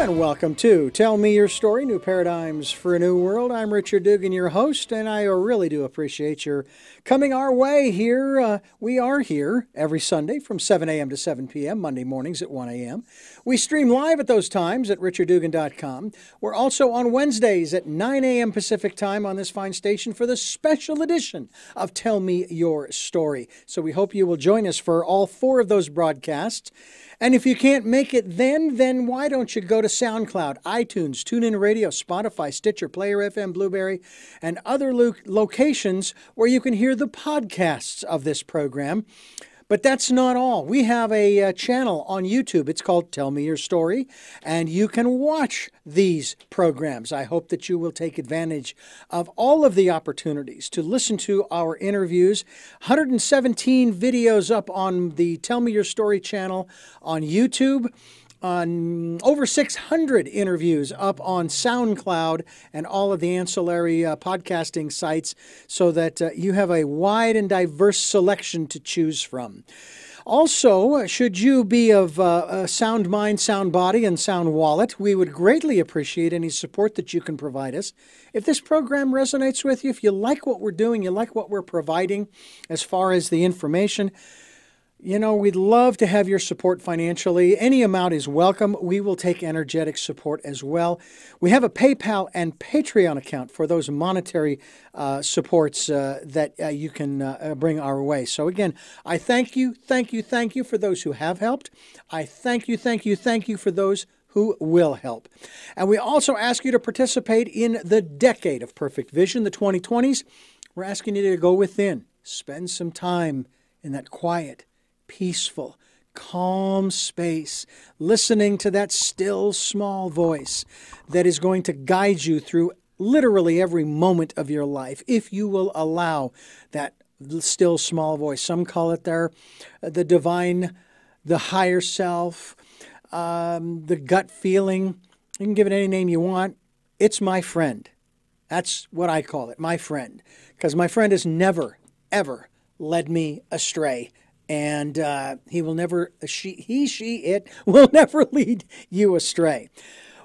And welcome to Tell Me Your Story, New Paradigms for a New World. I'm Richard Dugan, your host, and I really do appreciate your coming our way here. We are here every Sunday from 7 a.m. to 7 p.m., Monday mornings at 1 a.m. We stream live at those times at richarddugan.com. We're also on Wednesdays at 9 a.m. Pacific time on this fine station for the special edition of Tell Me Your Story. So we hope you will join us for all four of those broadcasts. And if you can't make it then why don't you go to SoundCloud, iTunes, TuneIn Radio, Spotify, Stitcher, Player FM, Blueberry, and other locations where you can hear the podcasts of this program. But that's not all. We have a channel on YouTube. It's called Tell Me Your Story, and you can watch these programs. I hope that you will take advantage of all of the opportunities to listen to our interviews. 117 videos up on the Tell Me Your Story channel on YouTube. On over 600 interviews up on SoundCloud and all of the ancillary podcasting sites so that you have a wide and diverse selection to choose from. Also, should you be of a sound mind, sound body, and sound wallet, we would greatly appreciate any support that you can provide us. If this program resonates with you, if you like what we're doing, you like what we're providing as far as the information, you know, we'd love to have your support financially. Any amount is welcome. We will take energetic support as well. We have a PayPal and Patreon account for those monetary supports that you can bring our way. So again, I thank you for those who have helped. I thank you for those who will help. And we also ask you to participate in the Decade of Perfect Vision, the 2020s. We're asking you to go within, spend some time in that quiet, peaceful, calm space, listening to that still, small voice that is going to guide you through literally every moment of your life, if you will allow that still, small voice. Some call it the divine, the higher self, the gut feeling. You can give it any name you want. It's my friend. That's what I call it, my friend, because my friend has never, ever led me astray. And he will never, it will never lead you astray.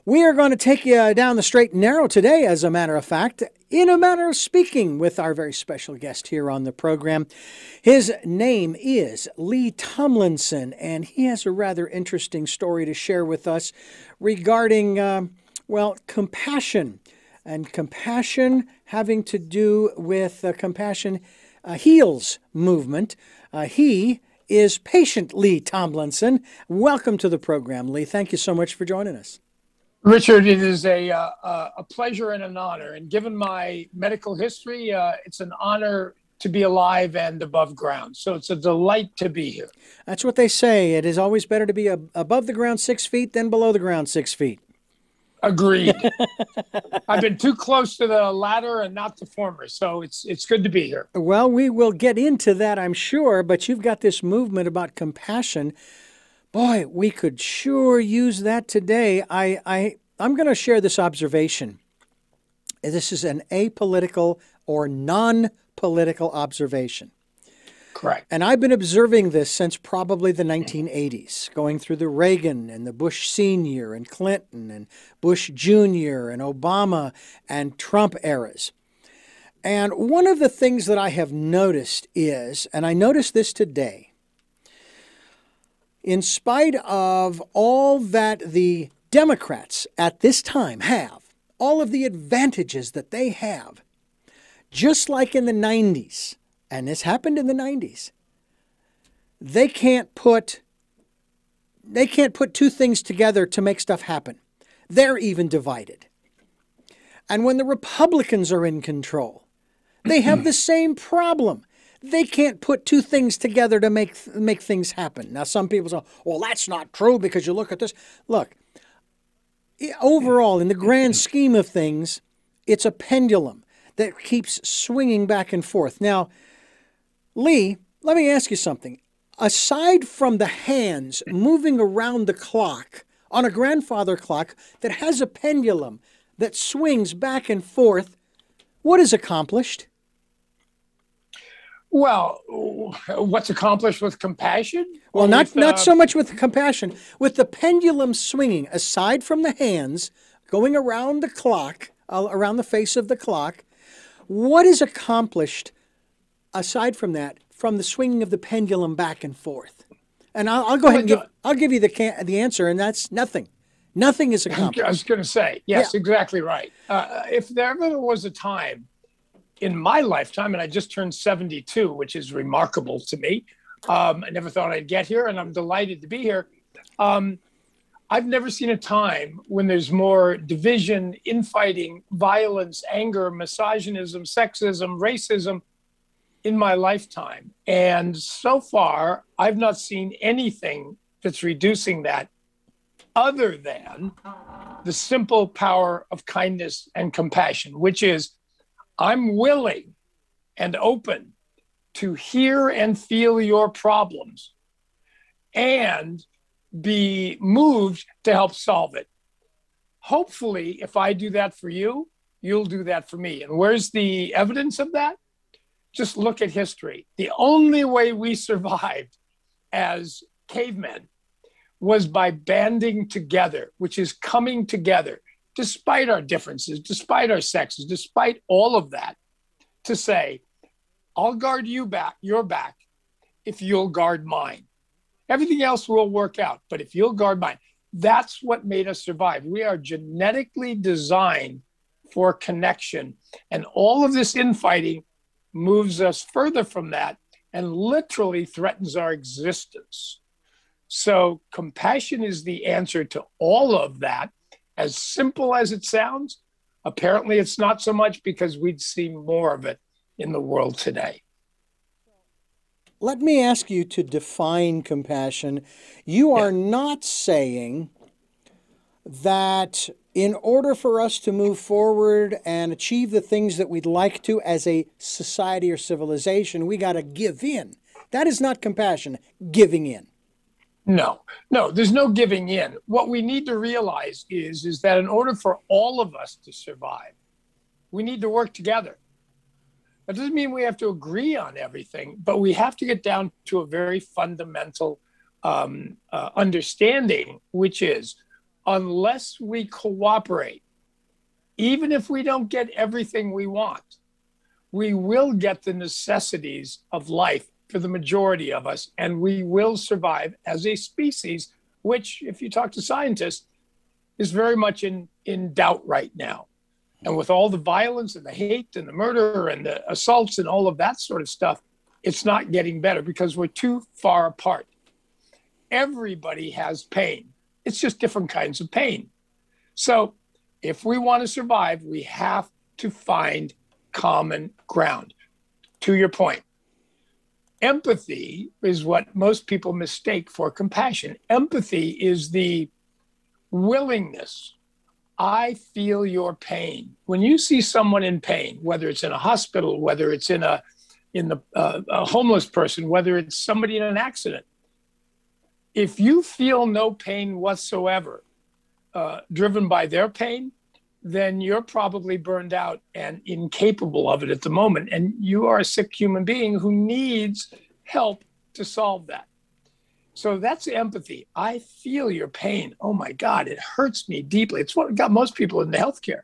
We are going to take you down the straight and narrow today, as a matter of fact, in a manner of speaking, with our very special guest here on the program. His name is LeesTomlinson, and he has a rather interesting story to share with us regarding, compassion. And compassion having to do with Compassion Heals movement. He is patient Lee Tomlinson. Welcome to the program, Lee. Thank you so much for joining us. Richard, it is a pleasure and an honor. And given my medical history, it's an honor to be alive and above ground. So it's a delight to be here. That's what they say. It is always better to be above the ground 6 feet than below the ground 6 feet. Agreed. I've been too close to the latter and not the former, so it's good to be here. Well, we will get into that, I'm sure, but you've got this movement about compassion. Boy, we could sure use that today. I'm going to share this observation. This is an apolitical or non-political observation. Correct. And I've been observing this since probably the 1980s, going through the Reagan and the Bush Sr. and Clinton and Bush Jr. and Obama and Trump eras. And one of the things that I have noticed is, and I noticed this today, in spite of all that the Democrats at this time have, all of the advantages that they have, just like in the 90s, and this happened in the 90s, they can't put two things together to make stuff happen. They're even divided. And when the Republicans are in control, they have the same problem. They can't put two things together to make things happen. Now, some people say, well, that's not true because you look at this. Look, overall, in the grand scheme of things, it's a pendulum that keeps swinging back and forth. Now, Lee, let me ask you something. Aside from the hands moving around the clock on a grandfather clock that has a pendulum that swings back and forth, what is accomplished? Well, what's accomplished with compassion? Well, Or not with, not so much with the compassion, with the pendulum swinging. Aside from the hands going around the clock, around the face of the clock, what is accomplished aside from that, from the swinging of the pendulum back and forth? And I'll go ahead and I'll give you the answer, and that's nothing. Nothing is accomplished. I was going to say, yes, Yeah. exactly right. If there ever was a time in my lifetime, and I just turned 72, which is remarkable to me. I never thought I'd get here, and I'm delighted to be here. I've never seen a time when there's more division, infighting, violence, anger, misogynism, sexism, racism in my lifetime. And so far, I've not seen anything that's reducing that other than the simple power of kindness and compassion, which is I'm willing and open to hear and feel your problems and be moved to help solve it. Hopefully, if I do that for you, you'll do that for me. And where's the evidence of that? Just look at history. The only way we survived as cavemen was by banding together, which is coming together, despite our differences, despite our sexes, despite all of that, to say, I'll guard your back if you'll guard mine. Everything else will work out, but if you'll guard mine, that's what made us survive. We are genetically designed for connection, and all of this infighting moves us further from that and literally threatens our existence. So compassion is the answer to all of that. As simple as it sounds, apparently it's not so much, because we'd see more of it in the world today. Let me ask you to define compassion. You are not saying that in order for us to move forward and achieve the things that we'd like to as a society or civilization, we got to give in. That is not compassion, giving in. No, there's no giving in. What we need to realize is that in order for all of us to survive, we need to work together. That doesn't mean we have to agree on everything, but we have to get down to a very fundamental understanding, which is unless we cooperate, even if we don't get everything we want, we will get the necessities of life for the majority of us, and we will survive as a species, which, if you talk to scientists, is very much in doubt right now. And with all the violence and the hate and the murder and the assaults and all of that sort of stuff, it's not getting better because we're too far apart. Everybody has pain. It's just different kinds of pain. So if we want to survive, we have to find common ground. To your point, empathy is what most people mistake for compassion. Empathy is the willingness. I feel your pain. When you see someone in pain, whether it's in a hospital, whether it's in a homeless person, whether it's somebody in an accident, if you feel no pain whatsoever, driven by their pain, then you're probably burned out and incapable of it at the moment. And you are a sick human being who needs help to solve that. So that's empathy. I feel your pain. Oh my God, it hurts me deeply. It's what got most people into healthcare.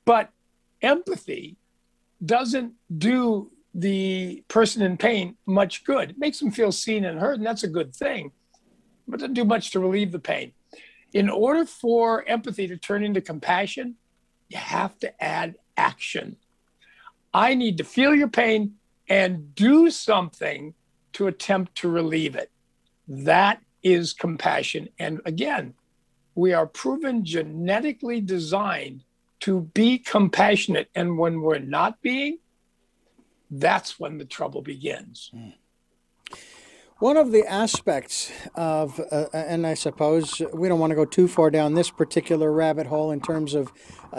But empathy doesn't do the person in pain much good. It makes them feel seen and heard, and that's a good thing, but it doesn't do much to relieve the pain. In order for empathy to turn into compassion, you have to add action. I need to feel your pain and do something to attempt to relieve it. That is compassion. And again, we are proven genetically designed to be compassionate. And when we're not being, that's when the trouble begins. One of the aspects of, and I suppose we don't want to go too far down this particular rabbit hole in terms of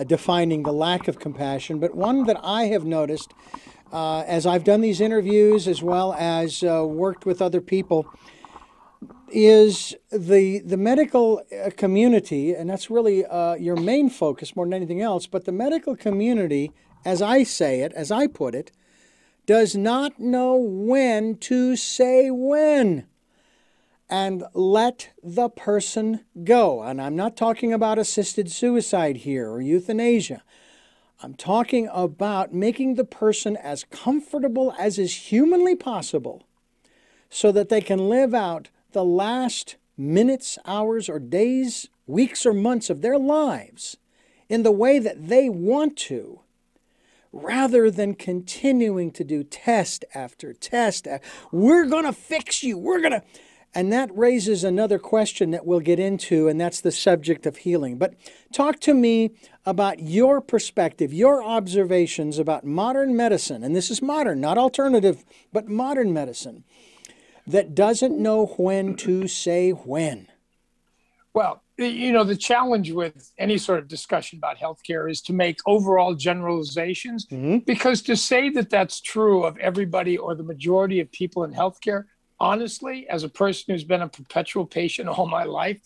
defining the lack of compassion, but one that I have noticed as I've done these interviews as well as worked with other people is the medical community, and that's really your main focus more than anything else, but the medical community, as I say it, as I put it, does not know when to say when and let the person go. And I'm not talking about assisted suicide here or euthanasia. I'm talking about making the person as comfortable as is humanly possible so that they can live out the last minutes, hours, or days, weeks, or months of their lives in the way that they want to, rather than continuing to do test after test. We're going to fix you. And that raises another question that we'll get into, and that's the subject of healing. But talk to me about your perspective, your observations about modern medicine, and this is modern, not alternative, but modern medicine, that doesn't know when to say when. Well, the challenge with any sort of discussion about healthcare is to make overall generalizations, because to say that that's true of everybody or the majority of people in healthcare, honestly, as a person who's been a perpetual patient all my life,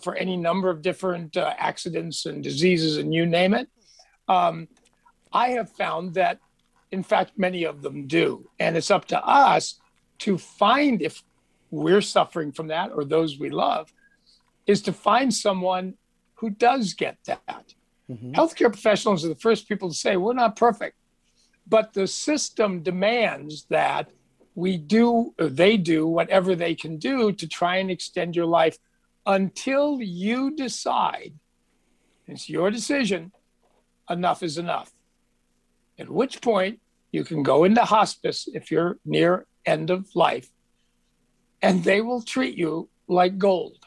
for any number of different accidents and diseases and you name it, I have found that, in fact, many of them do. And it's up to us to find, if we're suffering from that or those we love, is to find someone who does get that. Healthcare professionals are the first people to say, we're not perfect, but the system demands that we do, or they do, whatever they can do to try and extend your life until you decide, it's your decision, enough is enough. At which point you can go into hospice if you're near end of life, and they will treat you like gold,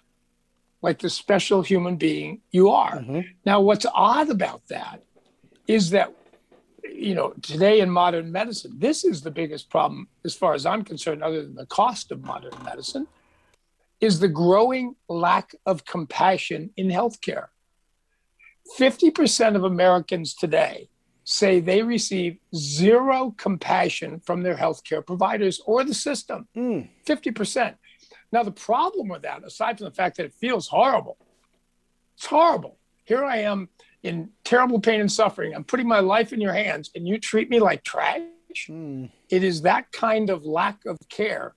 like the special human being you are. Now, what's odd about that is that, today in modern medicine, this is the biggest problem, as far as I'm concerned, other than the cost of modern medicine, is the growing lack of compassion in healthcare. 50% of Americans today say they receive zero compassion from their healthcare providers or the system. 50%. Now, the problem with that, aside from the fact that it feels horrible, it's horrible. Here I am in terrible pain and suffering. I'm putting my life in your hands, and you treat me like trash. It is that kind of lack of care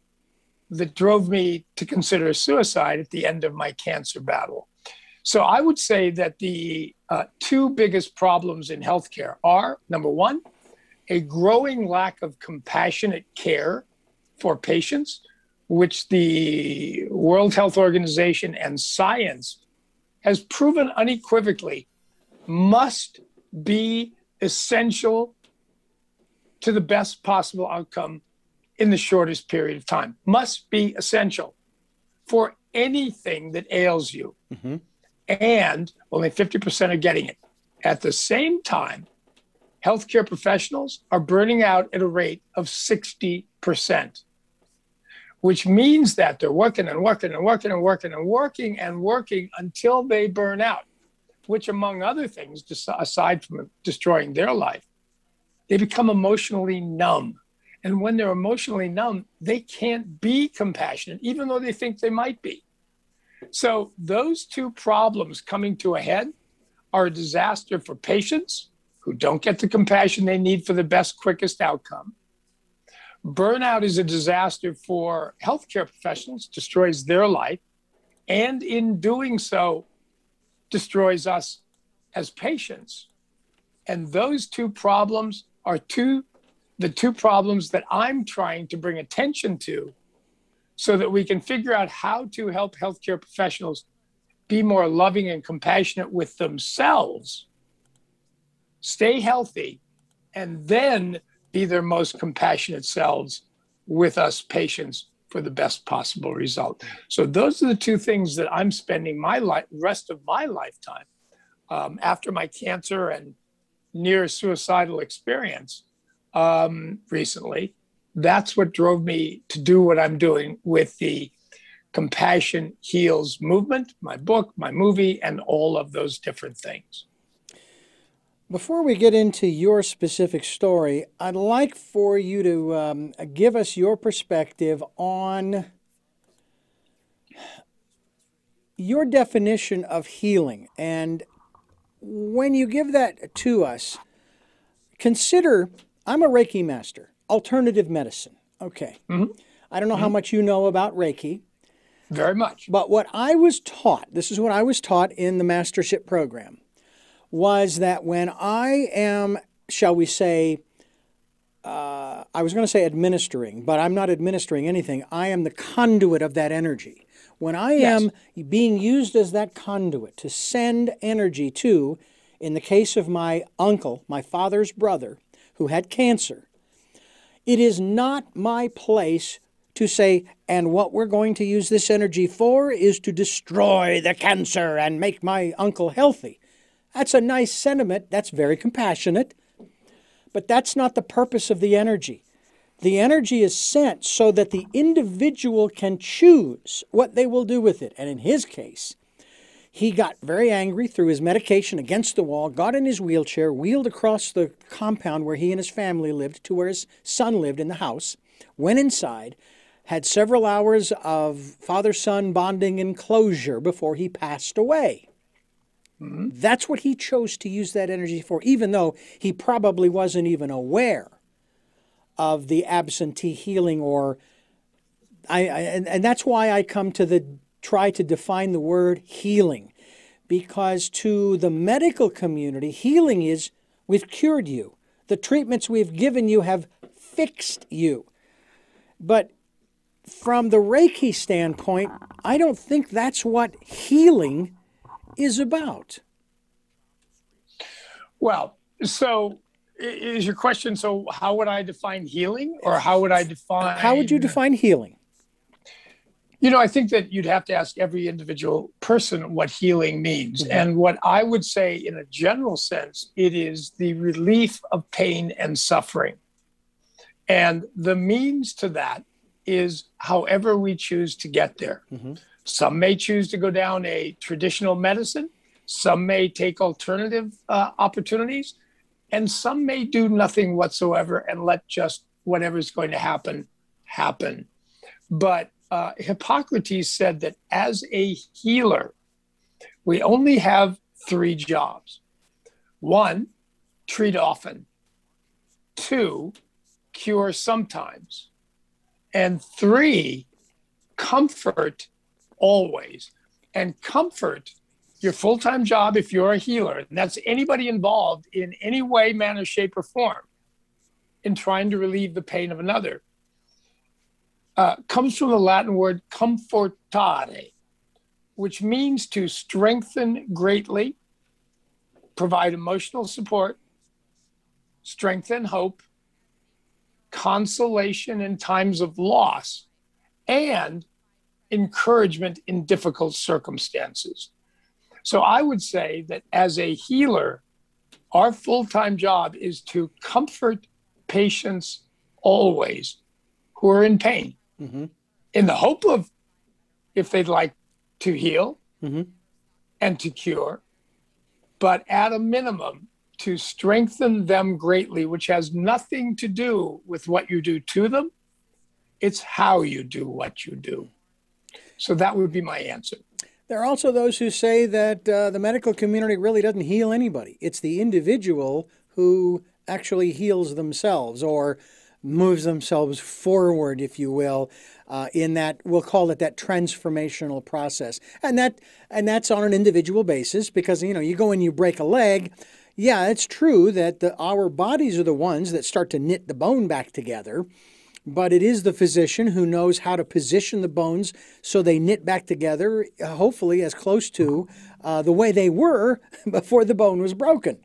that drove me to consider suicide at the end of my cancer battle. So I would say that the two biggest problems in healthcare are, number one, a growing lack of compassionate care for patients, which the World Health Organization and science has proven unequivocally must be essential to the best possible outcome in the shortest period of time. Must be essential for anything that ails you. And only 50% are getting it. At the same time, healthcare professionals are burning out at a rate of 60%, which means that they're working and working and working and working and working and working until they burn out, which, among other things, aside from destroying their life, they become emotionally numb. And when they're emotionally numb, they can't be compassionate, even though they think they might be. So those two problems coming to a head are a disaster for patients who don't get the compassion they need for the best, quickest outcome. Burnout is a disaster for healthcare professionals, destroys their life, and in doing so, destroys us as patients. And those two problems are the two problems that I'm trying to bring attention to, so that we can figure out how to help healthcare professionals be more loving and compassionate with themselves, stay healthy, and then be their most compassionate selves with us patients for the best possible result. So those are the two things that I'm spending my rest of my lifetime after my cancer and near suicidal experience recently. That's what drove me to do what I'm doing with the Compassion Heals movement, my book, my movie, and all of those different things. Before we get into your specific story, I'd like for you to give us your perspective on your definition of healing. And when you give that to us, consider, I'm a Reiki master. alternative medicine. Okay. Mm-hmm. I don't know how much you know about Reiki. Very much. But what I was taught, this is what I was taught in the mastership program, was that when I am, shall we say, I was going to say administering, but I'm not administering anything. I am the conduit of that energy. When I am being used as that conduit to send energy to, in the case of my uncle, my father's brother, who had cancer, it is not my place to say, and what we're going to use this energy for is to destroy the cancer and make my uncle healthy. That's a nice sentiment. That's very compassionate. But that's not the purpose of the energy. The energy is sent so that the individual can choose what they will do with it. And in his case, he got very angry, threw his medication against the wall, got in his wheelchair, wheeled across the compound where he and his family lived to where his son lived in the house, went inside, had several hours of father-son bonding and closure before he passed away. Mm-hmm. That's what he chose to use that energy for, even though he probably wasn't even aware of the absentee healing, and that's why I come to try to define the word healing, because to the medical community, healing is we've cured you. The treatments we've given you have fixed you. But from the Reiki standpoint, I don't think that's what healing is about. Well, so is your question, so how would I define healing, or how would I define... How would you define healing? You know, I think that you'd have to ask every individual person what healing means. Mm-hmm. And what I would say in a general sense, it is the relief of pain and suffering. And the means to that is however we choose to get there. Mm-hmm. Some may choose to go down a traditional medicine. Some may take alternative opportunities. And some may do nothing whatsoever and let just whatever's going to happen, happen. But Hippocrates said that as a healer, we only have 3 jobs. 1, treat often. 2, cure sometimes. And 3, comfort always. And comfort, your full-time job if you're a healer, and that's anybody involved in any way, manner, shape, or form in trying to relieve the pain of another, comes from the Latin word comfortare, which means to strengthen greatly, provide emotional support, strengthen hope, consolation in times of loss, and encouragement in difficult circumstances. So I would say that as a healer, our full-time job is to comfort patients always who are in pain, mm-hmm. in the hope of, if they'd like to heal, mm-hmm. and to cure, but at a minimum, to strengthen them greatly, which has nothing to do with what you do to them. It's how you do what you do. So that would be my answer. There are also those who say that the medical community really doesn't heal anybody. It's the individual who actually heals themselves or moves themselves forward, if you will, in that, we'll call it that transformational process. And that's on an individual basis, because, you go and you break a leg. Yeah, it's true that our bodies are the ones that start to knit the bone back together. But it is the physician who knows how to position the bones so they knit back together, hopefully as close to the way they were before the bone was broken.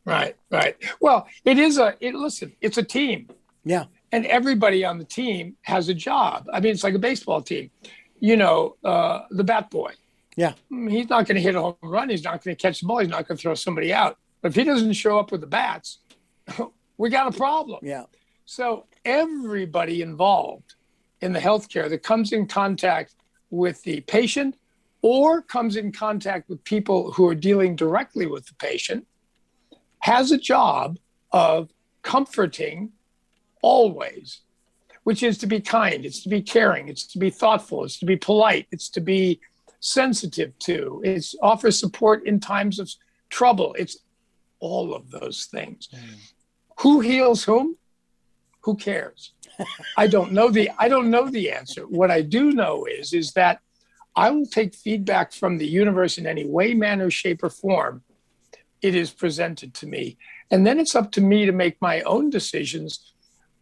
Right. Well, it's a team. Yeah. And everybody on the team has a job. I mean, it's like a baseball team. The bat boy. Yeah. He's not going to hit a home run. He's not going to catch the ball. He's not going to throw somebody out. But if he doesn't show up with the bats, we got a problem. Yeah. So everybody involved in the healthcare that comes in contact with the patient or comes in contact with people who are dealing directly with the patient has a job of comforting always, which is to be kind, it's to be caring, it's to be thoughtful, it's to be polite, it's to be sensitive to, it's offer support in times of trouble. It's all of those things. Mm. Who heals whom? Who cares? I don't know the answer. What I do know is that I will take feedback from the universe in any way, manner, shape, or form it is presented to me. And then it's up to me to make my own decisions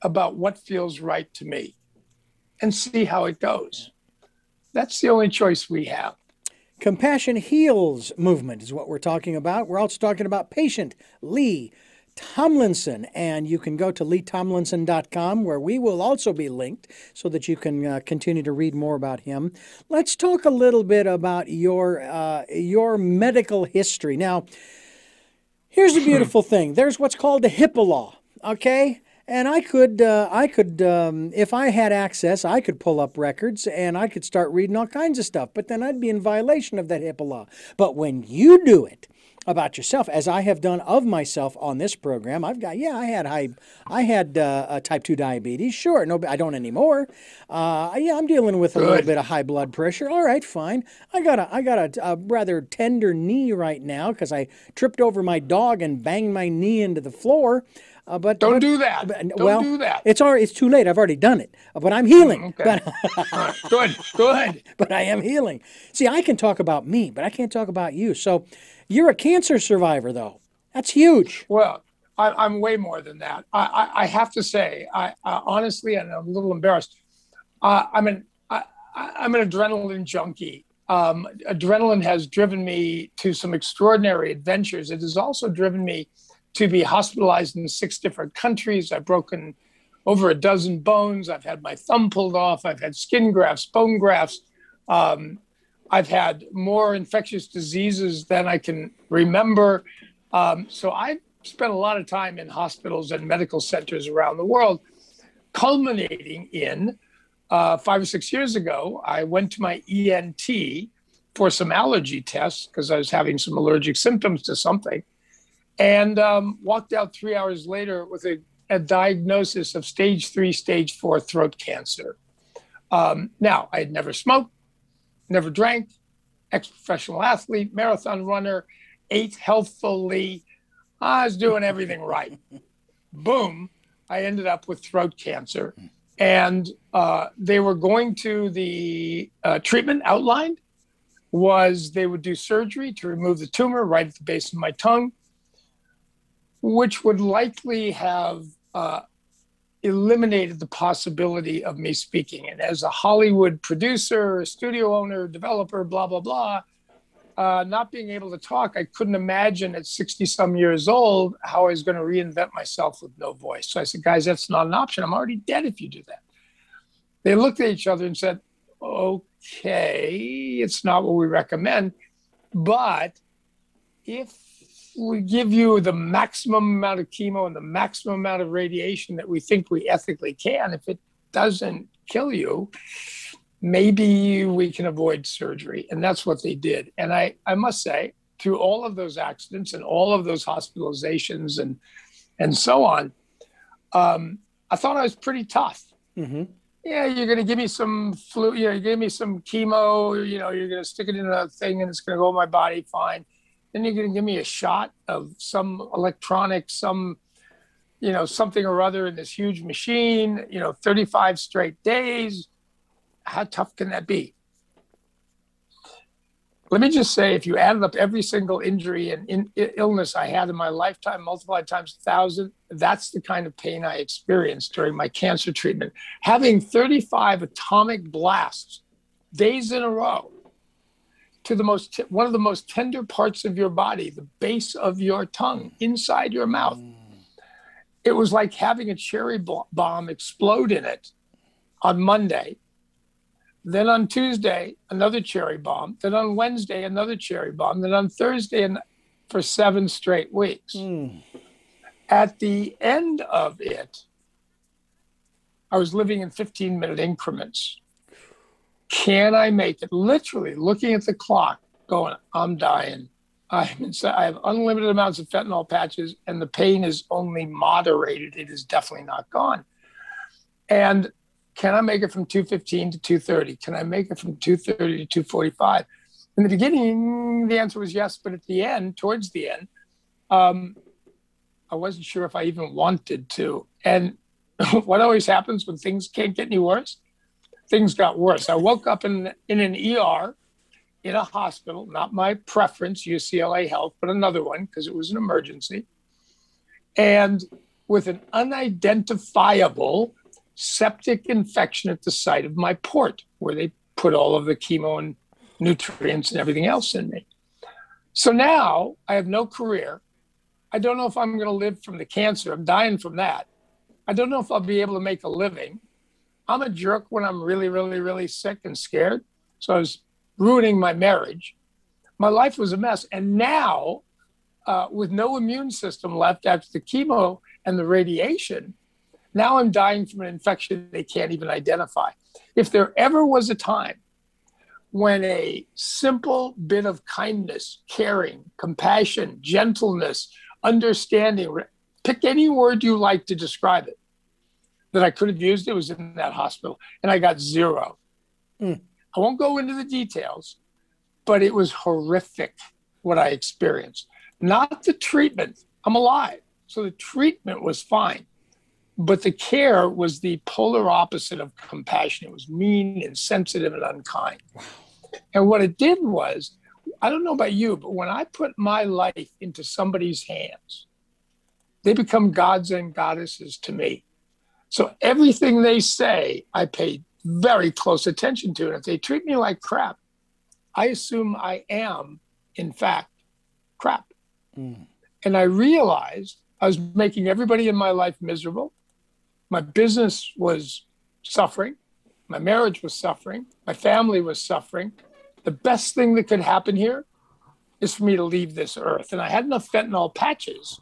about what feels right to me and see how it goes. That's the only choice we have. Compassion Heals movement is what we're talking about. We're also talking about patient Lee Tomlinson, and you can go to LeesTomlinson.com, where we will also be linked so that you can continue to read more about him. Let's talk a little bit about your medical history. Now, here's the beautiful thing. There's what's called the HIPAA law, okay? And I could, if I had access, I could pull up records and I could start reading all kinds of stuff. But then I'd be in violation of that HIPAA law. But when you do it about yourself, as I have done of myself on this program, I had type 2 diabetes. Sure, no, I don't anymore. I'm dealing with a little bit of high blood pressure. All right, fine. I got a rather tender knee right now because I tripped over my dog and banged my knee into the floor. But don't do that. Don't do that. It's too late. I've already done it. But I'm healing. Okay. Right. Good. But I am healing. See, I can talk about me, but I can't talk about you. So you're a cancer survivor, though. That's huge. Well, I'm way more than that. I have to say, I honestly, and I'm a little embarrassed, I'm an adrenaline junkie. Adrenaline has driven me to some extraordinary adventures. It has also driven me to be hospitalized in 6 different countries. I've broken over a dozen bones. I've had my thumb pulled off. I've had skin grafts, bone grafts. I've had more infectious diseases than I can remember. So I've spent a lot of time in hospitals and medical centers around the world, culminating in 5 or 6 years ago, I went to my ENT for some allergy tests because I was having some allergic symptoms to something. And walked out 3 hours later with a diagnosis of stage 3, stage 4 throat cancer. Now, I had never smoked, never drank, ex-professional athlete, marathon runner, ate healthfully. I was doing everything right. Boom, I ended up with throat cancer. And they were going to the treatment outlined was they would do surgery to remove the tumor right at the base of my tongue, which would likely have eliminated the possibility of me speaking. And as a Hollywood producer, studio owner, developer, blah, blah, blah, not being able to talk, I couldn't imagine at 60-some years old how I was going to reinvent myself with no voice. So I said, guys, that's not an option. I'm already dead if you do that. They looked at each other and said, okay, it's not what we recommend, but if we give you the maximum amount of chemo and the maximum amount of radiation that we think we ethically can, if it doesn't kill you, maybe we can avoid surgery. And that's what they did. And I must say, through all of those accidents and all of those hospitalizations and so on, I thought I was pretty tough. Mm-hmm. Yeah, you're going to give me some flu, you give me some chemo, you're going to stick it in a thing and it's going to go in my body, fine. Then you're going to give me a shot of some electronic, something or other in this huge machine, 35 straight days. How tough can that be? Let me just say, if you added up every single injury and illness I had in my lifetime, multiplied times 1,000, that's the kind of pain I experienced during my cancer treatment. Having 35 atomic blasts, days in a row, to one of the most tender parts of your body, the base of your tongue, inside your mouth. It was like having a cherry bomb explode in it on Monday. Then on Tuesday, another cherry bomb. Then on Wednesday, another cherry bomb. Then on Thursday, for 7 straight weeks. At the end of it, I was living in 15-minute increments. Can I make it? Literally looking at the clock, going, I'm dying. I have unlimited amounts of fentanyl patches, and the pain is only moderated. It is definitely not gone. And can I make it from 2:15 to 2:30? Can I make it from 2:30 to 2:45? In the beginning, the answer was yes, but at the end, towards the end, I wasn't sure if I even wanted to. And what always happens when things can't get any worse? Things got worse. I woke up in an ER in a hospital, not my preference, UCLA Health, but another one because it was an emergency, and with an unidentifiable septic infection at the site of my port, where they put all of the chemo and nutrients and everything else in me. So now I have no career. I don't know if I'm going to live from the cancer. I'm dying from that. I don't know if I'll be able to make a living. I'm a jerk when I'm really, really, really sick and scared. So I was ruining my marriage. My life was a mess. And now, with no immune system left after the chemo and the radiation, now I'm dying from an infection they can't even identify. If there ever was a time when a simple bit of kindness, caring, compassion, gentleness, understanding, pick any word you like to describe it, that I could have used, it was in that hospital. And I got zero. I won't go into the details, but it was horrific what I experienced. Not the treatment. I'm alive. So the treatment was fine. But the care was the polar opposite of compassion. It was mean, insensitive, and unkind. And what it did was, I don't know about you, but when I put my life into somebody's hands, they become gods and goddesses to me. So everything they say, I pay very close attention to. And if they treat me like crap, I assume I am, in fact, crap. And I realized I was making everybody in my life miserable. My business was suffering. My marriage was suffering. My family was suffering. The best thing that could happen here is for me to leave this earth. And I had enough fentanyl patches,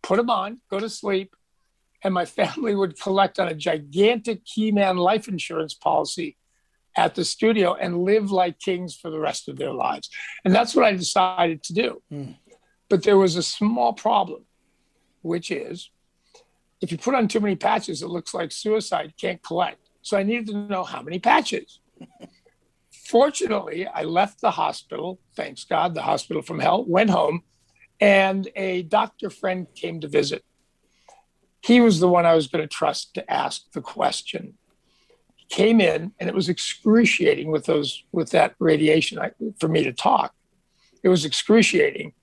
put them on, go to sleep, and my family would collect on a gigantic Keyman life insurance policy at the studio and live like kings for the rest of their lives. And that's what I decided to do. But there was a small problem, which is if you put on too many patches, it looks like suicide, can't collect. So I needed to know how many patches. Fortunately, I left the hospital, thanks God, the hospital from hell, went home, and a doctor friend came to visit. He was the one I was going to trust to ask the question. He came in, and it was excruciating with that radiation for me to talk. It was excruciating.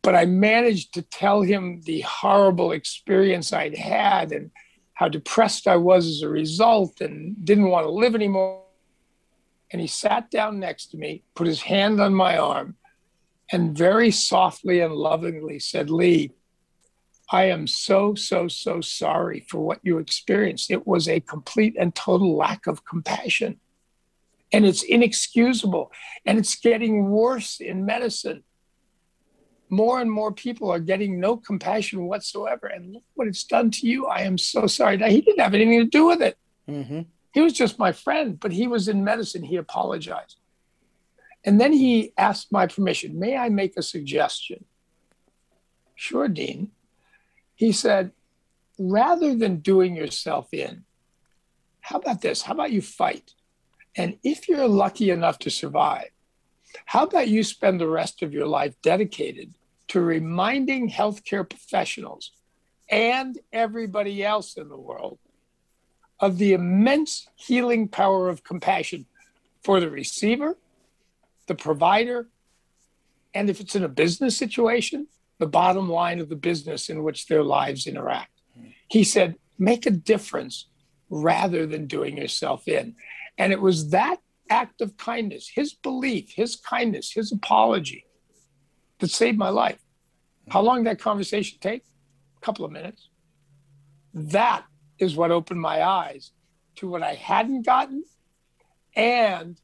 But I managed to tell him the horrible experience I'd had and how depressed I was as a result and didn't want to live anymore. And he sat down next to me, put his hand on my arm, and very softly and lovingly said, "Lee, I am so, so, so sorry for what you experienced. It was a complete and total lack of compassion. And it's inexcusable. And it's getting worse in medicine. More and more people are getting no compassion whatsoever. And look what it's done to you. I am so sorry." Now, he didn't have anything to do with it. He was just my friend, but he was in medicine. He apologized. And then he asked my permission. "May I make a suggestion?" "Sure, Dean." He said, "Rather than doing yourself in, how about this? How about you fight? And if you're lucky enough to survive, how about you spend the rest of your life dedicated to reminding healthcare professionals and everybody else in the world of the immense healing power of compassion for the receiver, the provider, and if it's in a business situation, the bottom line of the business in which their lives interact." He said, "Make a difference rather than doing yourself in." And it was that act of kindness, his belief, his kindness, his apology that saved my life. How long did that conversation take? A couple of minutes. That is what opened my eyes to what I hadn't gotten. And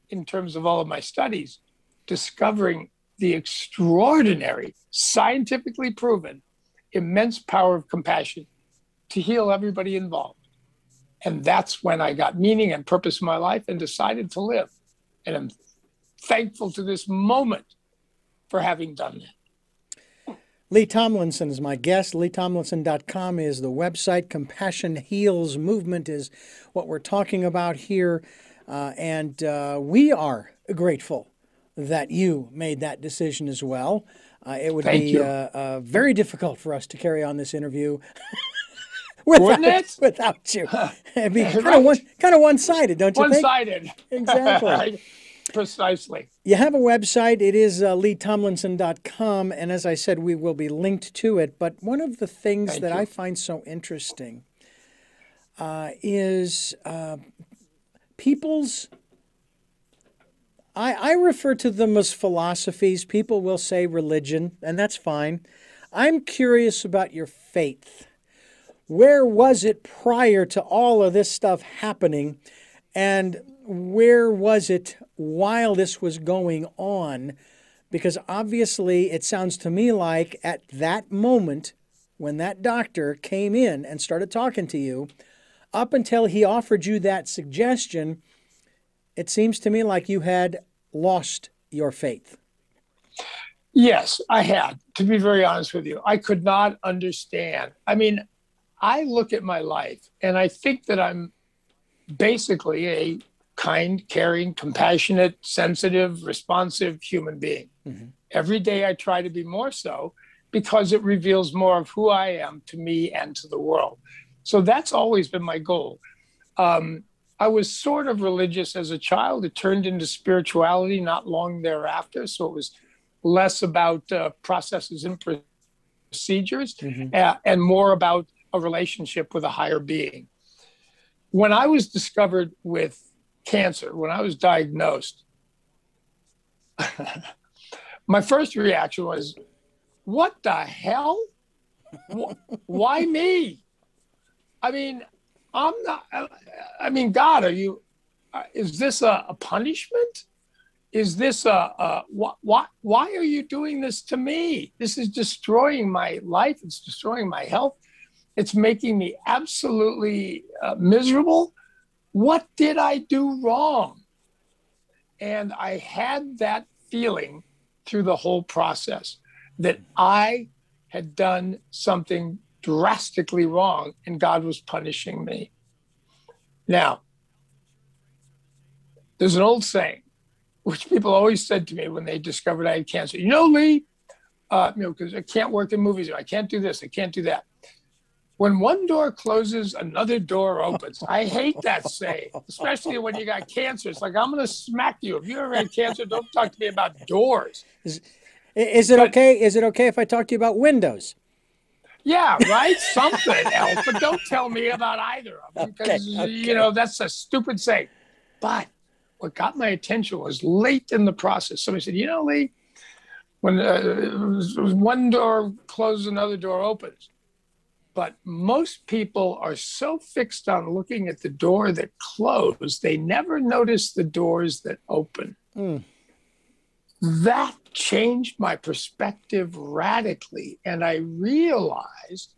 in terms of all of my studies, discovering the extraordinary, scientifically proven, immense power of compassion to heal everybody involved. And that's when I got meaning and purpose in my life and decided to live. And I'm thankful to this moment for having done that. Lee Tomlinson is my guest. LeesTomlinson.com is the website. Compassion Heals Movement is what we're talking about here. And we are grateful that you made that decision as well. It would be very difficult for us to carry on this interview Wouldn't it? Without you. It'd be Right? kind of one-sided, don't you think? One-sided. Exactly. Precisely. You have a website. It is LeesTomlinson.com. And as I said, we will be linked to it. But one of the things Thank that you. I find so interesting is people's, I refer to them as philosophies. People will say religion, and that's fine. I'm curious about your faith. Where was it prior to all of this stuff happening? And where was it while this was going on? Because obviously it sounds to me like at that moment when that doctor came in and started talking to you, up until he offered you that suggestion, it seems to me like you had lost your faith. Yes, I had, to be very honest with you. I could not understand. I mean, I look at my life and I think that I'm basically a kind, caring, compassionate, sensitive, responsive human being. Mm-hmm. Every day I try to be more so because it reveals more of who I am to me and to the world. So that's always been my goal. I was sort of religious as a child. It turned into spirituality not long thereafter. So it was less about processes and procedures, mm-hmm. And more about a relationship with a higher being. When I was discovered with cancer, when I was diagnosed, my first reaction was, what the hell? Why me? I mean, God, is this a punishment? Is this why are you doing this to me? This is destroying my life. It's destroying my health. It's making me absolutely miserable. What did I do wrong? And I had that feeling through the whole process that I had done something drastically wrong and God was punishing me. Now, there's an old saying, which people always said to me when they discovered I had cancer. Lee, because I can't work in movies, or I can't do this, I can't do that. When one door closes, another door opens. I hate that saying, especially when you got cancer. It's like, I'm going to smack you. If you ever had cancer, don't talk to me about doors. Is it okay? Is it okay if I talk to you about windows? Yeah, right? Something else. But don't tell me about either of them because, okay. That's a stupid saying. But what got my attention was late in the process. Somebody said, Lee, when one door closes, another door opens. But most people are so fixed on looking at the door that closed, they never notice the doors that open. Mm. That changed my perspective radically. And I realized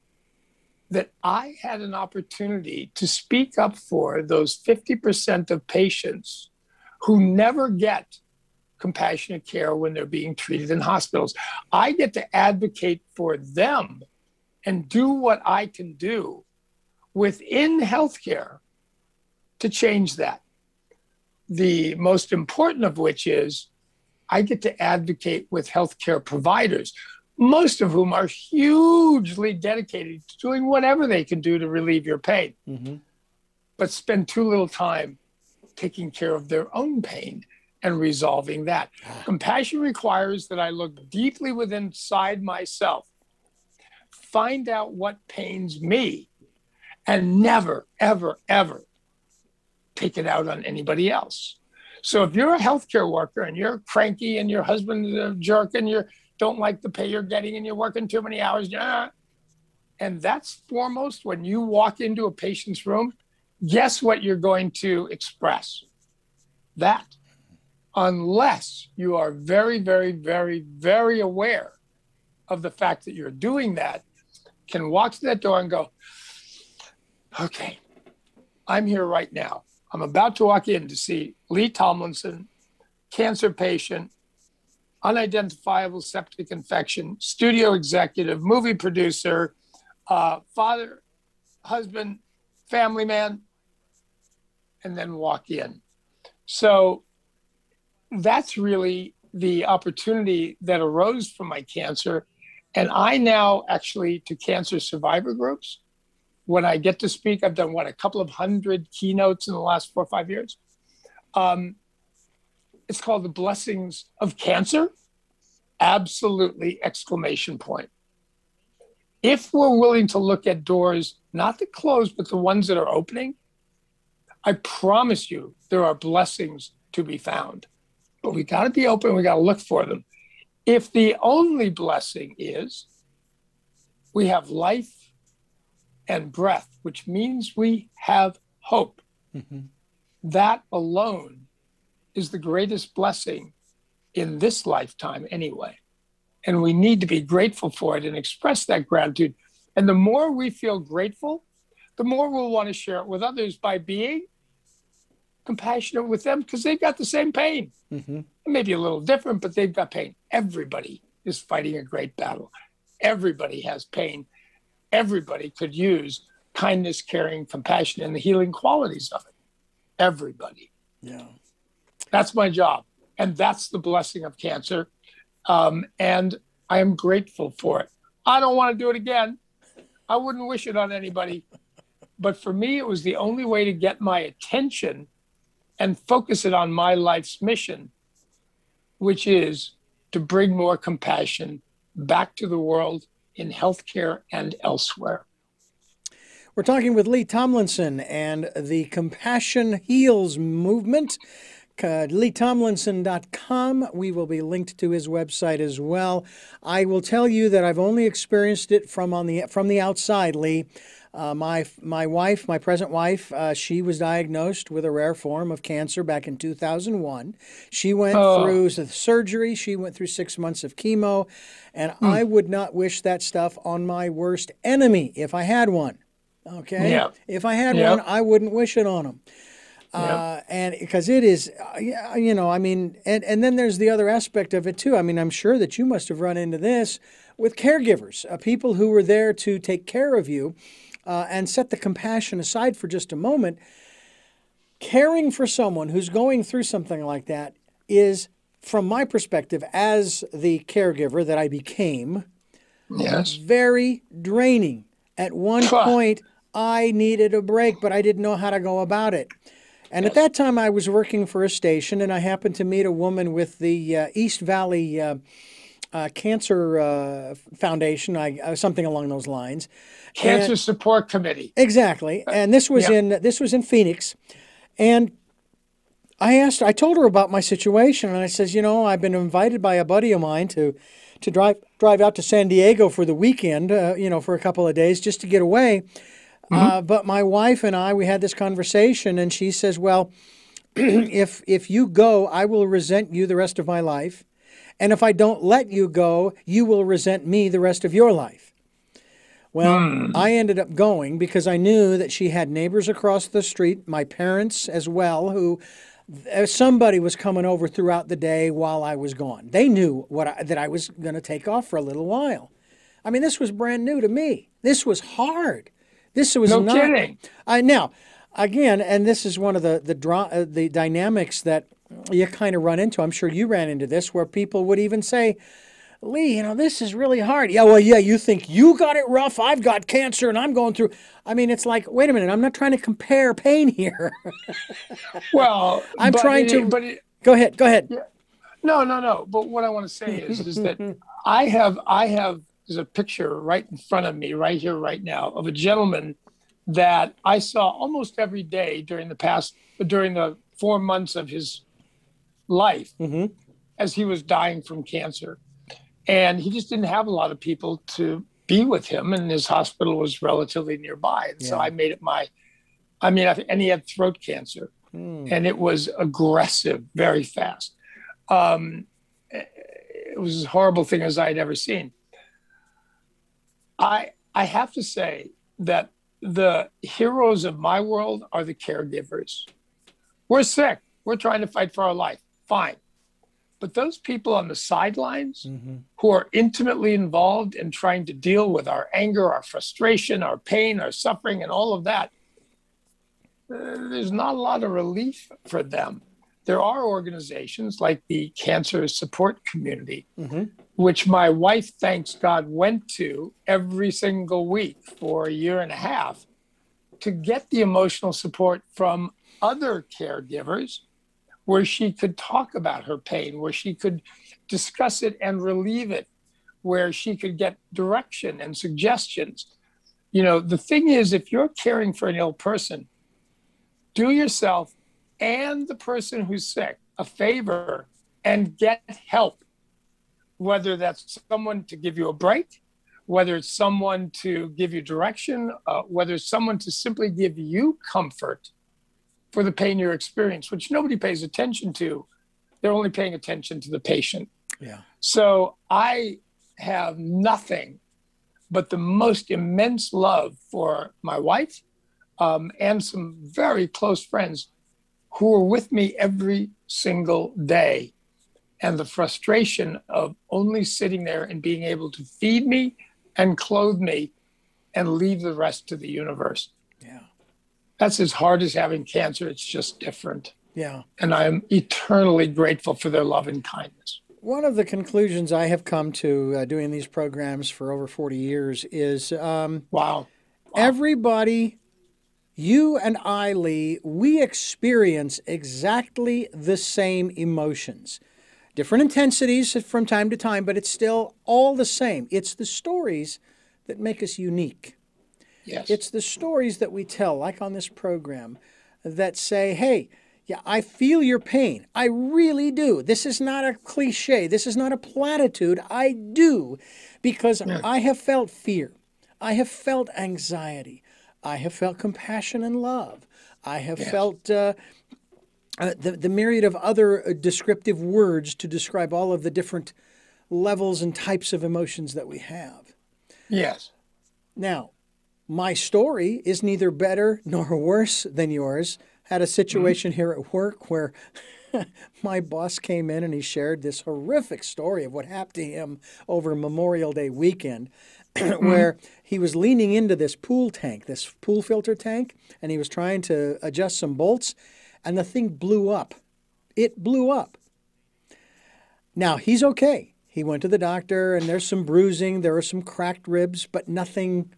that I had an opportunity to speak up for those 50% of patients who never get compassionate care when they're being treated in hospitals. I get to advocate for them and do what I can do within healthcare to change that. The most important of which is I get to advocate with healthcare providers, most of whom are hugely dedicated to doing whatever they can do to relieve your pain, mm-hmm. but spend too little time taking care of their own pain and resolving that. Compassion requires that I look deeply within inside myself, find out what pains me, and never, ever, ever take it out on anybody else. So if you're a healthcare worker and you're cranky and your husband's a jerk and you don't like the pay you're getting and you're working too many hours, and that's foremost when you walk into a patient's room, guess what you're going to express? That. Unless you are very, very, very, very aware of the fact that you're doing that, can walk to that door and go, okay, I'm here right now. I'm about to walk in to see Lee Tomlinson, cancer patient, unidentifiable septic infection, studio executive, movie producer, father, husband, family man, and then walk in. So that's really the opportunity that arose from my cancer. And I now actually, to cancer survivor groups, when I get to speak, I've done a couple of hundred keynotes in the last 4 or 5 years. It's called The Blessings of Cancer. Absolutely, exclamation point. If we're willing to look at doors, not that close, but the ones that are opening, I promise you there are blessings to be found. But we got to be open. We got to look for them. If the only blessing is we have life and breath, which means we have hope, that alone is the greatest blessing in this lifetime anyway. And we need to be grateful for it and express that gratitude. And the more we feel grateful, the more we'll want to share it with others by being compassionate with them, because they've got the same pain. Maybe a little different, but they've got pain. Everybody is fighting a great battle. Everybody has pain. Everybody could use kindness, caring, compassion, and the healing qualities of it. Everybody. Yeah. That's my job. And that's the blessing of cancer. And I am grateful for it. I don't want to do it again. I wouldn't wish it on anybody. But for me, it was the only way to get my attention and focus it on my life's mission, which is to bring more compassion back to the world in healthcare and elsewhere. We're talking with Tomlinson and the Compassion Heals movement. LeesTomlinson.com. We will be linked to his website as well. I will tell you that I've only experienced it from the outside, Lee. My wife, my present wife, she was diagnosed with a rare form of cancer back in 2001. She went through the surgery. She went through 6 months of chemo, and I would not wish that stuff on my worst enemy if I had one. Okay? Yep. If I had one, I wouldn't wish it on him. And because it is, I mean, and then there's the other aspect of it too. I mean, I'm sure that you must have run into this with caregivers, people who were there to take care of you, and set the compassion aside for just a moment. Caring for someone who's going through something like that is, from my perspective, as the caregiver that I became, very draining. At one point, I needed a break, but I didn't know how to go about it. And at that time, I was working for a station, and I happened to meet a woman with the East Valley Cancer Foundation, something along those lines. Cancer Support Committee. Exactly, and this was in Phoenix, and I told her about my situation, and I says, I've been invited by a buddy of mine to drive out to San Diego for the weekend, for a couple of days just to get away. But my wife and I, we had this conversation, and she says, well, if you go, I will resent you the rest of my life. And if I don't let you go, you will resent me the rest of your life. Well, I ended up going because I knew that she had neighbors across the street, my parents as well, who somebody was coming over throughout the day while I was gone. They knew that I was going to take off for a little while. I mean, this was brand new to me. This was hard. This was no kidding. Now, again, and this is one of the dynamics that you kind of run into. I'm sure you ran into this, where people would even say, Lee, this is really hard. Yeah, well, you think you got it rough. I've got cancer and I'm going through. I mean, it's like, wait a minute, I'm not trying to compare pain here. Well, I'm trying to. Go ahead. Yeah. No. But what I want to say is that I have there's a picture right in front of me, right here, right now, of a gentleman that I saw almost every day during the 4 months of his life as he was dying from cancer. And he just didn't have a lot of people to be with him, and his hospital was relatively nearby. And so I made it and he had throat cancer, and it was aggressive, very fast. It was as horrible thing as I'd ever seen. I have to say that the heroes of my world are the caregivers. We're sick. We're trying to fight for our life. Fine. But those people on the sidelines who are intimately involved in trying to deal with our anger, our frustration, our pain, our suffering, and all of that, there's not a lot of relief for them. There are organizations like the Cancer Support Community, which my wife, thanks God, went to every single week for a year and a half. to get the emotional support from other caregivers where she could talk about her pain, where she could discuss it and relieve it, where she could get direction and suggestions. You know, the thing is, if you're caring for an ill person, do yourself and the person who's sick a favor and get help, whether that's someone to give you a break, whether it's someone to give you direction, whether it's someone to simply give you comfort for the pain you're experiencing, which nobody pays attention to. They're only paying attention to the patient. Yeah. So I have nothing but the most immense love for my wife and some very close friends who are with me every single day. And the frustration of only sitting there and being able to feed me and clothe me and leave the rest to the universe. Yeah. That's as hard as having cancer. It's just different. Yeah. And I am eternally grateful for their love and kindness. One of the conclusions I have come to doing these programs for over 40 years is Wow. Everybody, you and I, Lee, we experience exactly the same emotions. Different intensities from time to time, but it's still all the same. It's the stories that make us unique. Yes. It's the stories that we tell, like on this program, that say, hey, yeah, I feel your pain. I really do. This is not a cliche. This is not a platitude. I do, because I have felt fear. I have felt anxiety. I have felt compassion and love. I have felt the myriad of other descriptive words to describe all of the different levels and types of emotions that we have. Yes. Now, my story is neither better nor worse than yours. Had a situation here at work where my boss came in and he shared this horrific story of what happened to him over Memorial Day weekend, where he was leaning into this pool tank, this pool filter tank, and he was trying to adjust some bolts, and the thing blew up. It blew up. Now, he's okay. He went to the doctor, and there's some bruising, there are some cracked ribs, but nothing,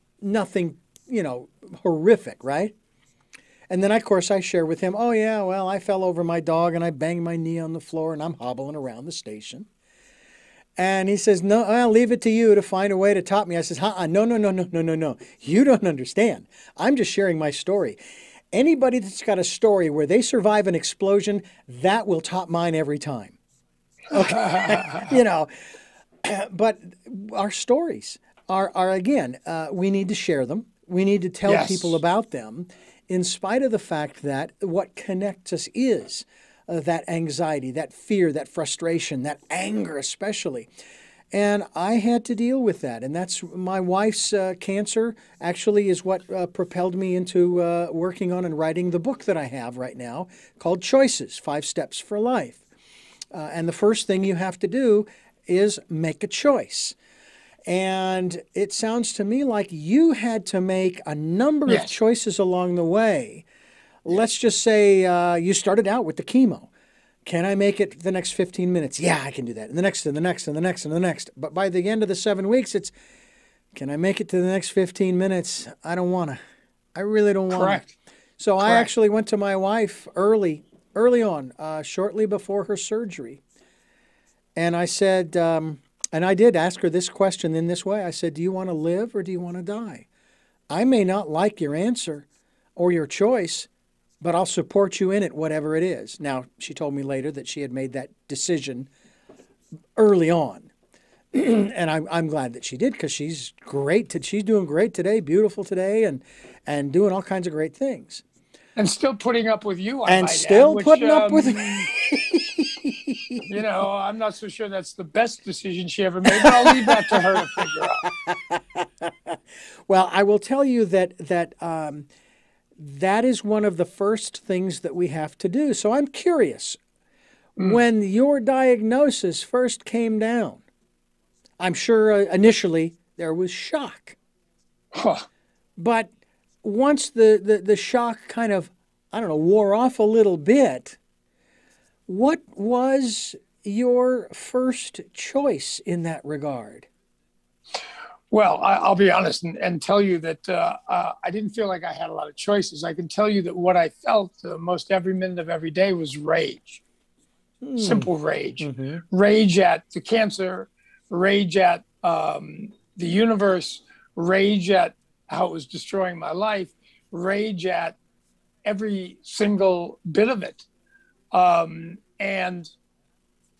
horrific, right? And then, of course, I share with him, oh, yeah, well, I fell over my dog and I banged my knee on the floor and I'm hobbling around the station. And he says, no, I'll leave it to you to find a way to top me. I says, no. You don't understand. I'm just sharing my story. Anybody that's got a story where they survive an explosion, that will top mine every time. Okay. But our stories are again, we need to share them. We need to tell people about them, in spite of the fact that what connects us is that anxiety, that fear, that frustration, that anger especially. And I had to deal with that. And that's my wife's cancer actually is what propelled me into working on and writing the book that I have right now called Choices, 5 Steps for Life. And the first thing you have to do is make a choice. And it sounds to me like you had to make a number of choices along the way. Let's just say you started out with the chemo. Can I make it the next 15 minutes? Yeah, I can do that. And the next, and the next, and the next, and the next. But by the end of the 7 weeks, it's, can I make it to the next 15 minutes? I don't want to. I really don't want to. Correct. So I actually went to my wife early on, shortly before her surgery. And I said, and I did ask her this question in this way. I said, do you want to live or do you want to die? I may not like your answer or your choice, but I'll support you in it, whatever it is. Now, she told me later that she had made that decision early on. And I'm glad that she did, because she's great. She's doing great today, beautiful today, and doing all kinds of great things. And still putting up with you, and still putting up with me. I'm not so sure that's the best decision she ever made, but I'll leave that to her to figure out. Well, I will tell you that that is one of the first things that we have to do. So I'm curious, when your diagnosis first came down, I'm sure initially there was shock. But once the shock kind of, wore off a little bit, what was your first choice in that regard? Well, I'll be honest and tell you that I didn't feel like I had a lot of choices. I can tell you that what I felt most every minute of every day was rage, simple rage, rage at the cancer, rage at the universe, rage at how it was destroying my life, rage at every single bit of it. And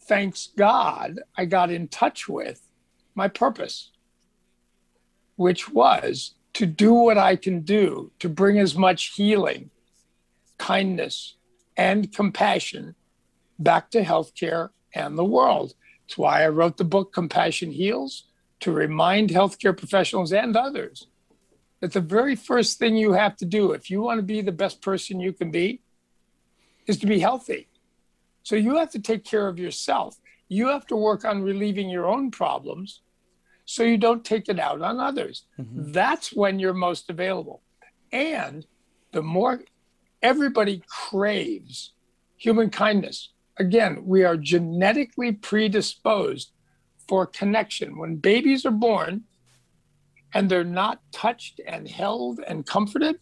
thanks God, I got in touch with my purpose, which was to do what I can do to bring as much healing, kindness, and compassion back to healthcare and the world. It's why I wrote the book, Compassion Heals, to remind healthcare professionals and others that the very first thing you have to do if you want to be the best person you can be is to be healthy. So you have to take care of yourself. You have to work on relieving your own problems so you don't take it out on others. That's when you're most available. And the more everybody craves human kindness. Again, we are genetically predisposed for connection. When babies are born and they're not touched and held and comforted,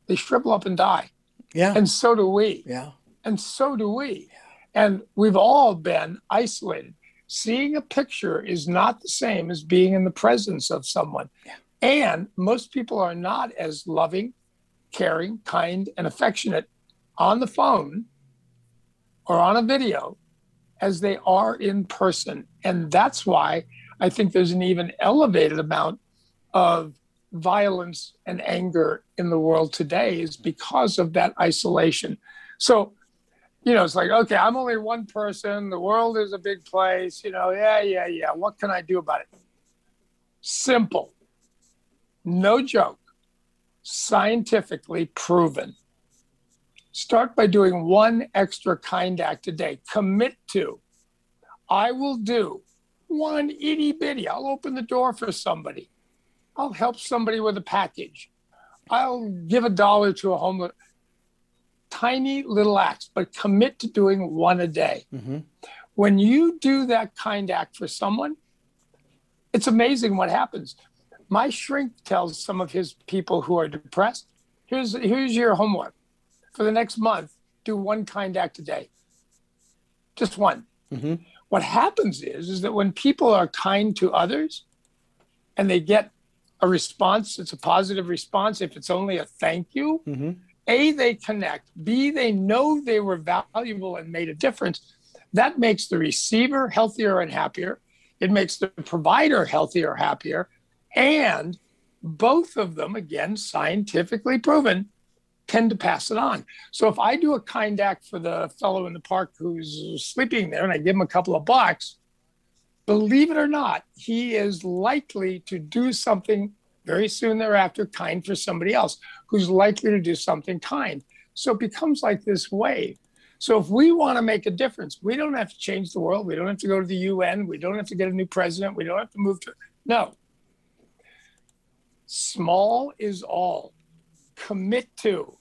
they shrivel up and die. Yeah. And so do we. Yeah. And so do we. And we've all been isolated. Seeing a picture is not the same as being in the presence of someone. Yeah. And most people are not as loving, caring, kind, and affectionate on the phone or on a video as they are in person. And that's why I think there's an even elevated amount of violence and anger in the world today is because of that isolation. So, it's like, okay, I'm only one person. The world is a big place. Yeah. What can I do about it? Simple. No joke. Scientifically proven. Start by doing one extra kind act a day. Commit to. I will do one itty bitty. I'll open the door for somebody. I'll help somebody with a package. I'll give $1 to a homeless. Tiny little acts, but commit to doing one a day. When you do that kind act for someone, it's amazing what happens. My shrink tells some of his people who are depressed, here's your homework. For the next month, do one kind act a day. Just one. What happens is that when people are kind to others and they get a response, it's a positive response, if it's only a thank you, A, they connect. B, they know they were valuable and made a difference. That makes the receiver healthier and happier. It makes the provider healthier, happier. And both of them, again, scientifically proven, tend to pass it on. So if I do a kind act for the fellow in the park who's sleeping there and I give him a couple of bucks, believe it or not, he is likely to do something very soon thereafter kind for somebody else who's likely to do something kind. So it becomes like this wave. So if we want to make a difference, we don't have to change the world. We don't have to go to the UN. We don't have to get a new president. We don't have to move to, no. Small is all. Commit to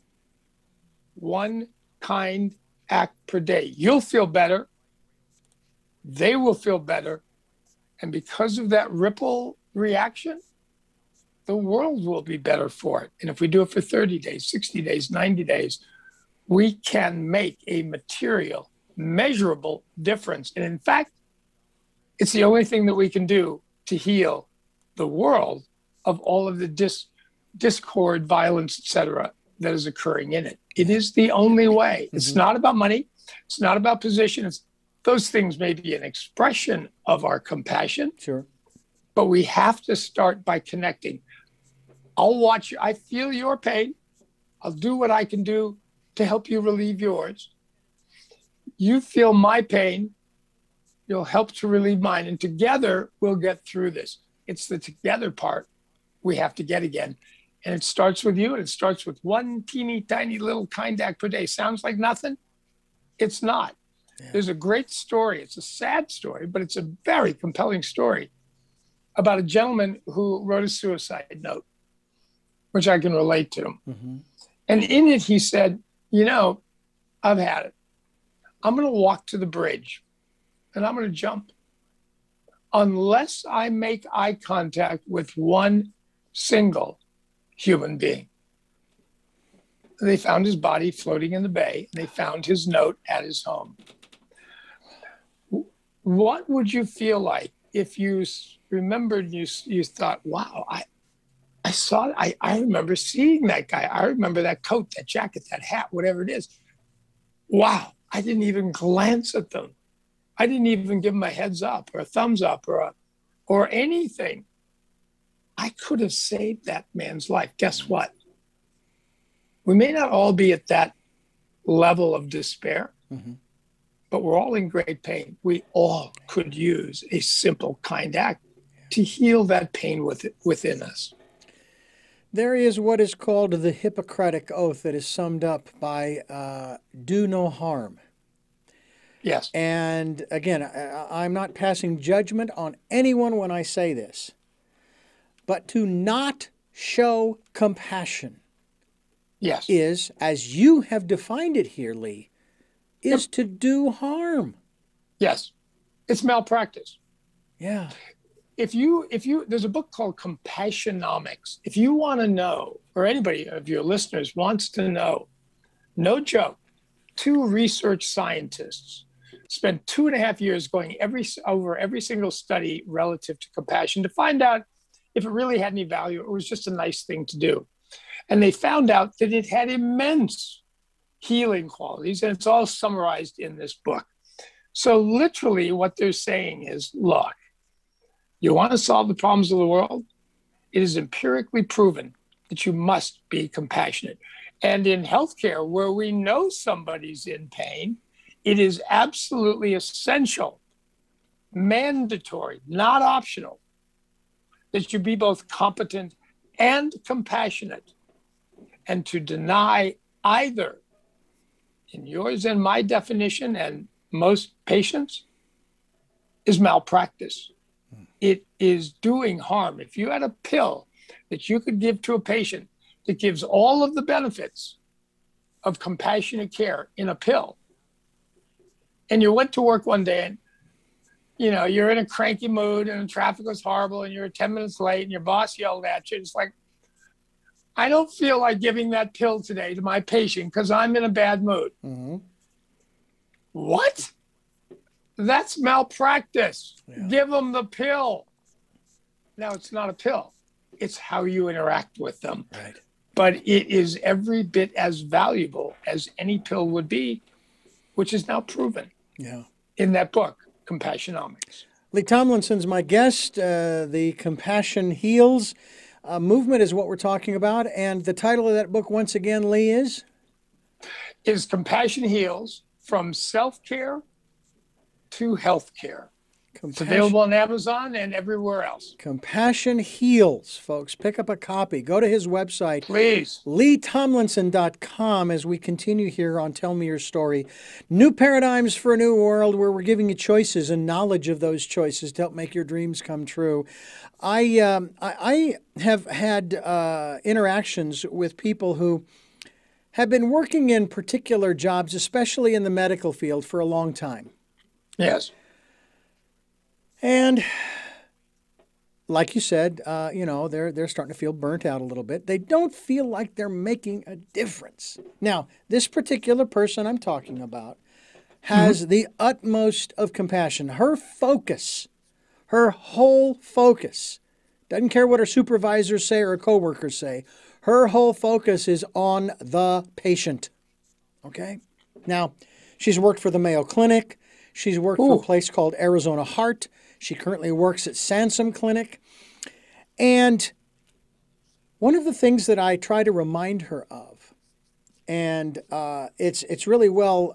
one kind act per day. You'll feel better. They will feel better. And because of that ripple reaction, the world will be better for it. And if we do it for 30 days, 60 days, 90 days, we can make a material, measurable difference. And in fact, it's the only thing that we can do to heal the world of all of the discord, violence, etc., that is occurring in it. It is the only way. It's not about money. It's not about position. Those things may be an expression of our compassion. Sure. But we have to start by connecting. I'll watch you. I feel your pain. I'll do what I can do to help you relieve yours. You feel my pain. You'll help to relieve mine. And together, we'll get through this. It's the together part we have to get again. And it starts with you. And it starts with one teeny tiny little kind act per day. Sounds like nothing? It's not. Yeah. There's a great story. It's a sad story, but it's a very compelling story about a gentleman who wrote a suicide note, which I can relate to. And in it, he said, I've had it. I'm going to walk to the bridge and I'm going to jump. unless I make eye contact with one single human being. They found his body floating in the bay, and they found his note at his home. What would you feel like if you remembered, you thought, wow, I remember seeing that guy. I remember that coat, that jacket, that hat, whatever it is. Wow, I didn't even glance at them. I didn't even give them a heads up or a thumbs up or anything. I could have saved that man's life. Guess what? We may not all be at that level of despair, but we're all in great pain. We all could use a simple, kind act to heal that pain within us. There is what is called the Hippocratic Oath that is summed up by do no harm. Yes. And again, I'm not passing judgment on anyone when I say this, but to not show compassion is, as you have defined it here, Lee, is to do harm. Yes. It's malpractice. Yeah. If you, there's a book called Compassionomics. If you want to know, or anybody of your listeners wants to know, no joke, 2 research scientists spent 2.5 years going over every single study relative to compassion to find out if it really had any value or it was just a nice thing to do. And they found out that it had immense healing qualities, and it's all summarized in this book. So literally what they're saying is, look, you want to solve the problems of the world? It is empirically proven that you must be compassionate. And in healthcare, where we know somebody's in pain, it is absolutely essential, mandatory, not optional, that you be both competent and compassionate. And to deny either, in yours and my definition and most patients, is malpractice. It is doing harm. If you had a pill that you could give to a patient that gives all of the benefits of compassionate care in a pill, and you went to work one day and you're in a cranky mood and the traffic was horrible and you're 10 minutes late and your boss yelled at you, it's like, I don't feel like giving that pill today to my patient because I'm in a bad mood. What? That's malpractice. Yeah. Give them the pill. Now, it's not a pill. It's how you interact with them. Right. But it is every bit as valuable as any pill would be, which is now proven in that book, Compassionomics. Lee Tomlinson's my guest. The Compassion Heals movement is what we're talking about. And the title of that book, once again, Lee, is Compassion Heals, From Self-Care to Healthcare. It's available on Amazon and everywhere else. Compassion Heals, folks. Pick up a copy. Go to his website. Please. LeesTomlinson.com as we continue here on Tell Me Your Story. New paradigms for a new world where we're giving you choices and knowledge of those choices to help make your dreams come true. I have had interactions with people who have been working in particular jobs, especially in the medical field, for a long time. Yes. And like you said, they're starting to feel burnt out a little bit. They don't feel like they're making a difference. Now, this particular person I'm talking about has the utmost of compassion. Her focus, her whole focus, doesn't care what her supervisors say or her coworkers say. Her whole focus is on the patient. Okay? Now, she's worked for the Mayo Clinic. She's worked for a place called Arizona Heart. She currently works at Sansom Clinic. And one of the things that I try to remind her of, and it's really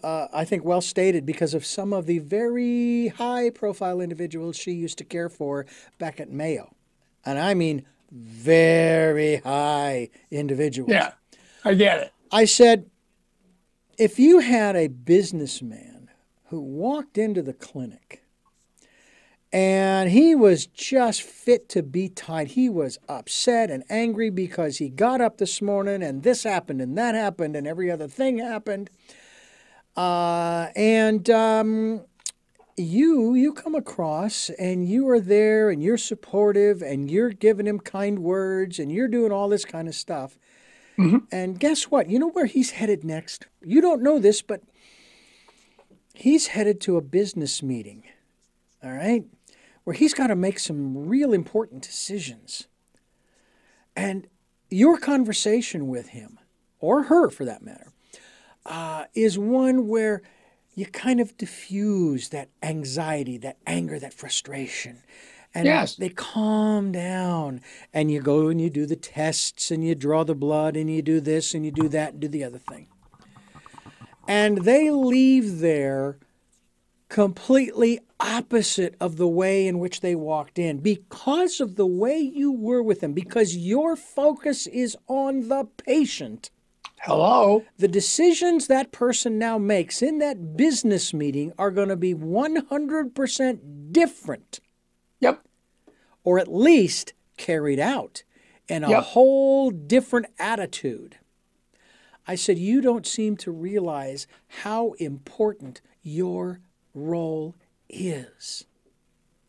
I think well stated because of some of the very high-profile individuals she used to care for back at Mayo. And I mean very high individuals. Yeah, I get it. I said, if you had a businessman who walked into the clinic and he was just fit to be tied. He was upset and angry because he got up this morning and this happened and that happened and every other thing happened. you come across and you are there and you're supportive and you're giving him kind words and you're doing all this kind of stuff. Mm-hmm. And guess what? You know where he's headed next? You don't know this, but he's headed to a business meeting, all right, where he's got to make some real important decisions. And your conversation with him, or her for that matter, is one where you kind of diffuse that anxiety, that anger, that frustration. And Yes. they calm down. And you go and you do the tests and you draw the blood and you do this and you do that and do the other thing. And they leave there completely opposite of the way in which they walked in because of the way you were with them, because your focus is on the patient. Hello. The decisions that person now makes in that business meeting are going to be 100% different. Yep. Or at least carried out in a whole different attitude. I said, you don't seem to realize how important your role is.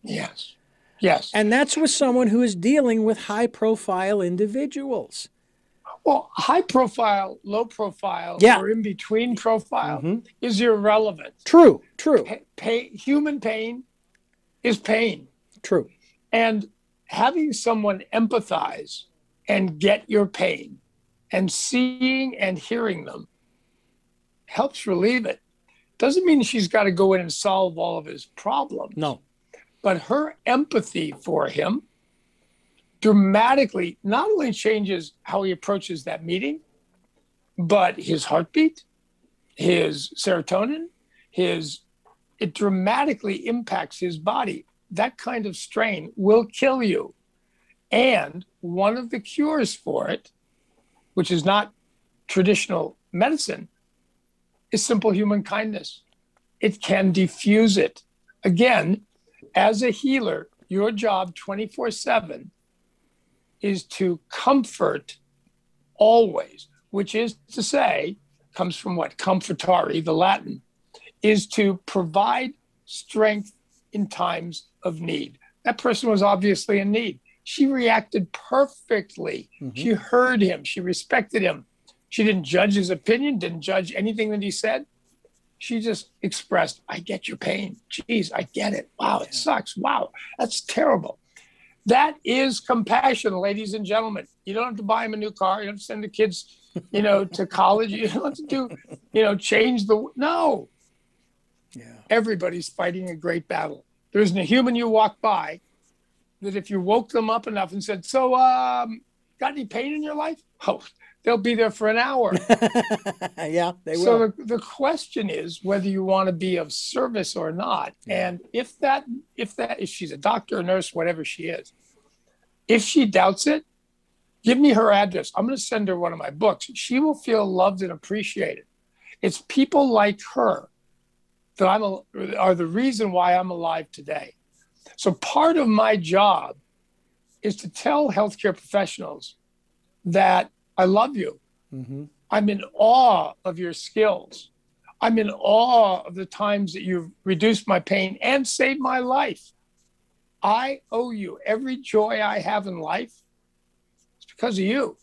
Yes. Yes. And that's with someone who is dealing with high-profile individuals. Well, high profile, low profile, or in between profile is irrelevant. True. Human pain is pain. True. And having someone empathize and get your pain and seeing and hearing them helps relieve it. Doesn't mean she's got to go in and solve all of his problems. No. But her empathy for him dramatically not only changes how he approaches that meeting, but his heartbeat, his serotonin, it dramatically impacts his body. That kind of strain will kill you. And one of the cures for it, which is not traditional medicine, is simple human kindness. It can diffuse it. Again, as a healer, your job 24/7 is to comfort always, which is to say, comes from what? Comfortare, the Latin, is to provide strength in times of need. That person was obviously in need. She reacted perfectly. She heard him. She respected him. She didn't judge his opinion, didn't judge anything that he said. She just expressed, I get your pain. Geez, I get it. Wow, it sucks. Wow, that's terrible. That is compassion, ladies and gentlemen. You don't have to buy them a new car. You don't have to send the kids, to college. You don't have to do, change the, no. Yeah. Everybody's fighting a great battle. There isn't a human you walk by that if you woke them up enough and said, so, got any pain in your life? Oh, they'll be there for an hour. Yeah, they will. So the question is whether you want to be of service or not. Yeah. And if she's a doctor, a nurse, whatever she is, if she doubts it, give me her address. I'm going to send her one of my books. She will feel loved and appreciated. It's people like her that are the reason why I'm alive today. So part of my job is to tell healthcare professionals that I love you. I'm in awe of your skills. I'm in awe of the times that you've reduced my pain and saved my life. I owe you every joy I have in life. It's because of you.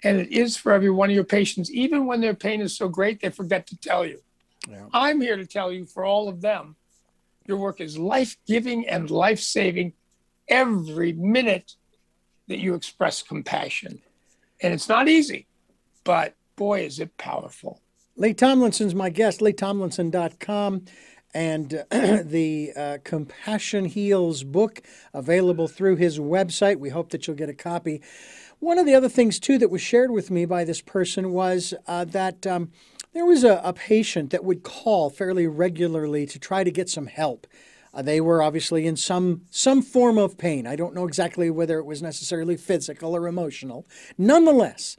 And it is for every one of your patients, even when their pain is so great, they forget to tell you. Yeah. I'm here to tell you for all of them, your work is life-giving and life-saving every minute that you express compassion. And it's not easy, but boy, is it powerful. Lee Tomlinson's my guest, LeesTomlinson.com, and the Compassion Heals book available through his website. We hope that you'll get a copy. One of the other things, too, that was shared with me by this person was that there was a patient that would call fairly regularly to try to get some help. They were obviously in some form of pain. I don't know exactly whether it was necessarily physical or emotional. Nonetheless,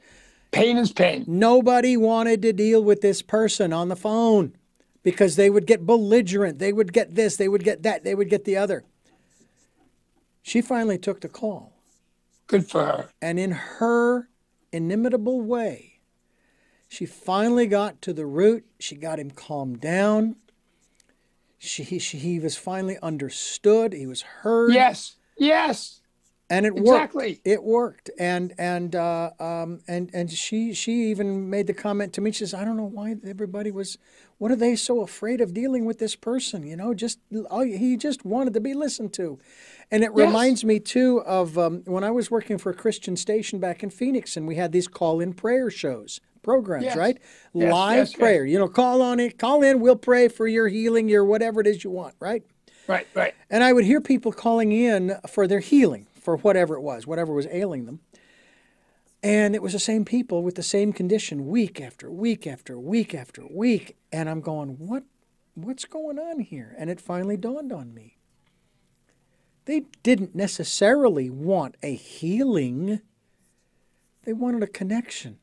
pain is pain. Nobody wanted to deal with this person on the phone because they would get belligerent. They would get this, they would get that, they would get the other. She finally took the call. Good for her. And in her inimitable way, she finally got to the root. She got him calmed down. he was finally understood. He was heard. Yes. Yes. And it Exactly. worked. It worked. And she even made the comment to me. She says, I don't know why everybody was, what are they so afraid of dealing with this person? You know, he just wanted to be listened to. And it reminds me too of when I was working for a Christian station back in Phoenix, and we had these call-in prayer programs, right? Live prayer. You know, call in, we'll pray for your healing, your whatever it is you want, right? Right. And I would hear people calling in for their healing, for whatever was ailing them. And it was the same people with the same condition week after week after week after week. And I'm going, what's going on here? And it finally dawned on me. They didn't necessarily want a healing. They wanted a connection.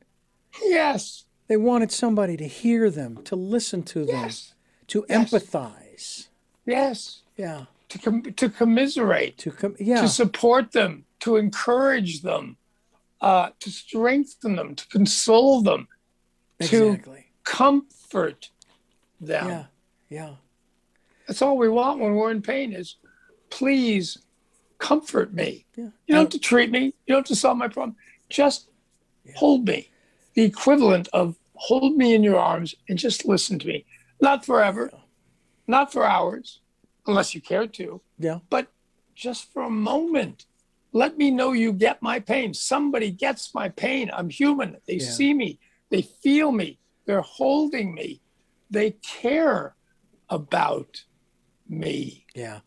Yes. They wanted somebody to hear them, to listen to them, to empathize. Yes. Yeah. To commiserate, to support them, to encourage them, to strengthen them, to console them, to comfort them. Yeah. That's all we want when we're in pain is, please comfort me. Yeah. You don't have to treat me. You don't have to solve my problem. Just hold me. The equivalent of hold me in your arms and just listen to me. Not forever, not for hours, unless you care to. Yeah. But just for a moment, let me know you get my pain. Somebody gets my pain. I'm human. They see me. They feel me. They're holding me. They care about me. Yeah.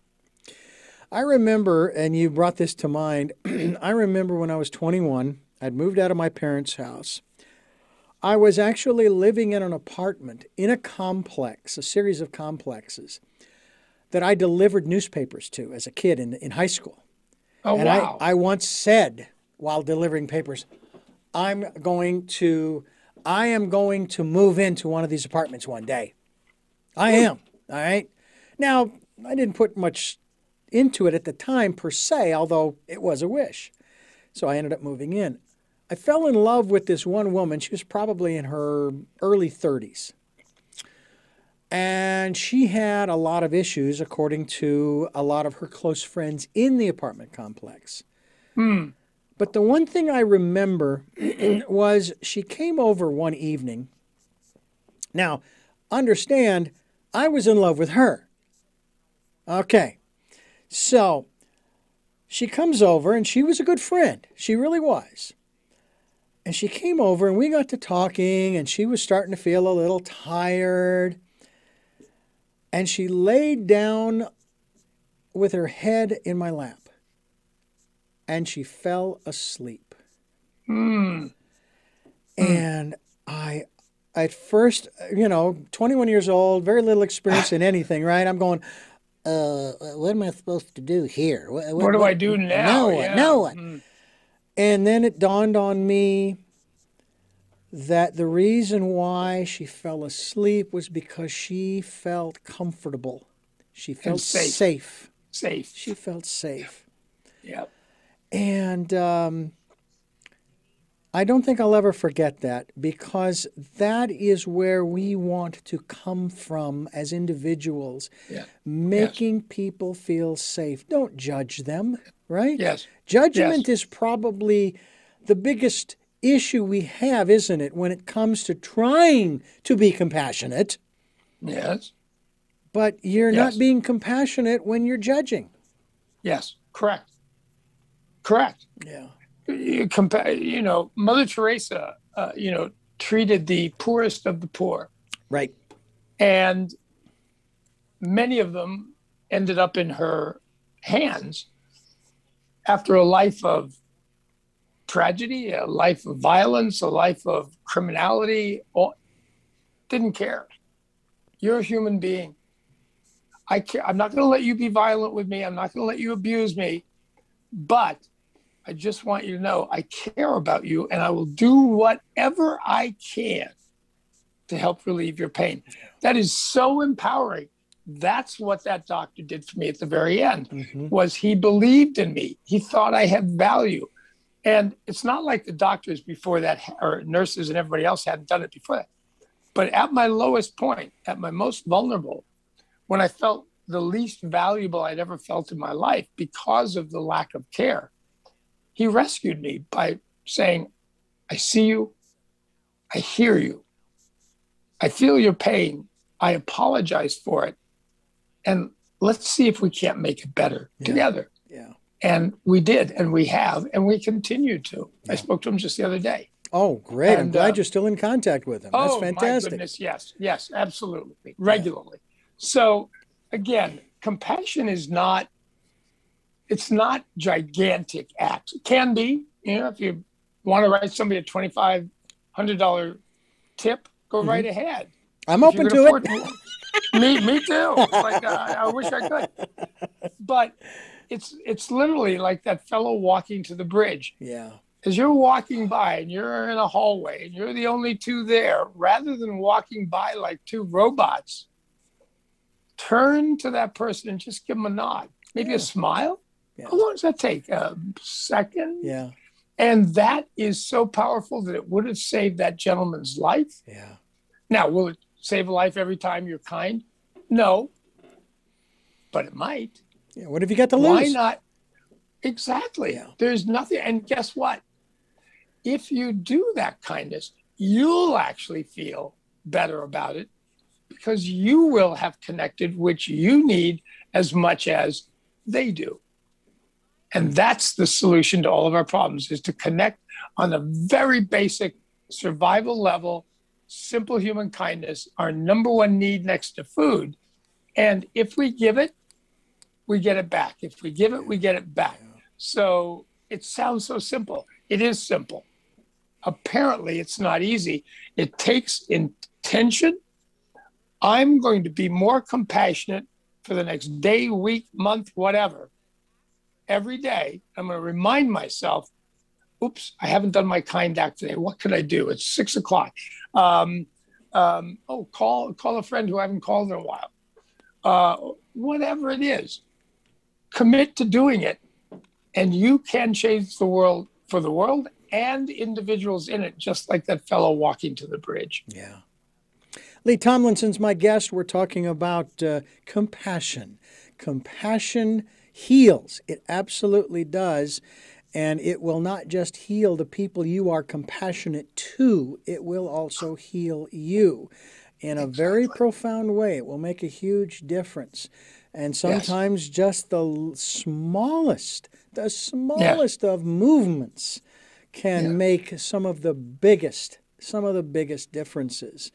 I remember, and you brought this to mind, I remember when I was 21, I'd moved out of my parents' house. I was actually living in an apartment in a complex, a series of complexes, that I delivered newspapers to as a kid in high school. Oh, and wow. I once said while delivering papers, I am going to move into one of these apartments one day. I am. All right. Now, I didn't put much into it at the time per se, although it was a wish. So I ended up moving in. I fell in love with this one woman. She was probably in her early 30s. And she had a lot of issues, according to a lot of her close friends in the apartment complex. But the one thing I remember was she came over one evening. Now, understand, I was in love with her. Okay. So she comes over, and she was a good friend. She really was. And she came over, and we got to talking, and she was starting to feel a little tired. And she laid down with her head in my lap. And she fell asleep. And I, at first, 21 years old, very little experience in anything, right? I'm going, what am I supposed to do here? What do I do now? Now what? And then it dawned on me that the reason why she fell asleep was because she felt comfortable. She felt safe. She felt safe. Yep. And I don't think I'll ever forget that, because that is where we want to come from as individuals, making people feel safe. Don't judge them, right? Yes. Judgment is probably the biggest issue we have, isn't it, when it comes to trying to be compassionate? Yes. But you're not being compassionate when you're judging. Yes, correct. Yeah. Mother Teresa, treated the poorest of the poor. Right. And many of them ended up in her hands after a life of tragedy, a life of violence, a life of criminality. Didn't care. You're a human being. I'm not going to let you be violent with me. I'm not going to let you abuse me. But I just want you to know I care about you, and I will do whatever I can to help relieve your pain. That is so empowering. That's what that doctor did for me at the very end, was he believed in me. He thought I had value. And it's not like the doctors before that, or nurses and everybody else hadn't done it before that. But at my lowest point, at my most vulnerable, when I felt the least valuable I'd ever felt in my life because of the lack of care, he rescued me by saying, I see you, I hear you, I feel your pain, I apologize for it, and let's see if we can't make it better together. Yeah. And we did, and we have, and we continue to. Yeah. I spoke to him just the other day. Oh, great. And, I'm glad you're still in contact with him. That's fantastic. Oh, my goodness, yes, absolutely, regularly. Yeah. So, again, compassion is not, it's not gigantic acts. It can be, if you want to write somebody a $2,500 tip, go right ahead. I'm open to it. Me too. Like, I wish I could. But it's literally like that fellow walking to the bridge. Yeah. As you're walking by and you're in a hallway and you're the only two there, rather than walking by like two robots, turn to that person and just give them a nod, maybe a smile. Yeah. How long does that take? A second? Yeah. And that is so powerful that it would have saved that gentleman's life. Yeah. Now, will it save a life every time you're kind? No, but it might. Yeah. What have you got to lose? Why not? Exactly. Yeah. There's nothing. And guess what? If you do that kindness, you'll actually feel better about it because you will have connected, which you need as much as they do. And that's the solution to all of our problems, is to connect on a very basic survival level, simple human kindness, our number one need next to food. And if we give it, we get it back. If we give it, we get it back. So it sounds so simple. It is simple. Apparently, it's not easy. It takes intention. I'm going to be more compassionate for the next day, week, month, whatever. Every day, I'm going to remind myself, oops, I haven't done my kind act today. What could I do? It's 6 o'clock. Call a friend who I haven't called in a while. Whatever it is, commit to doing it. And you can change the world for the world and individuals in it, just like that fellow walking to the bridge. Yeah. LeesTomlinson's my guest. We're talking about compassion. Compassion heals. It absolutely does. And it will not just heal the people you are compassionate to, it will also heal you in a very profound way. It will make a huge difference. And sometimes just the smallest of movements can make some of the biggest differences.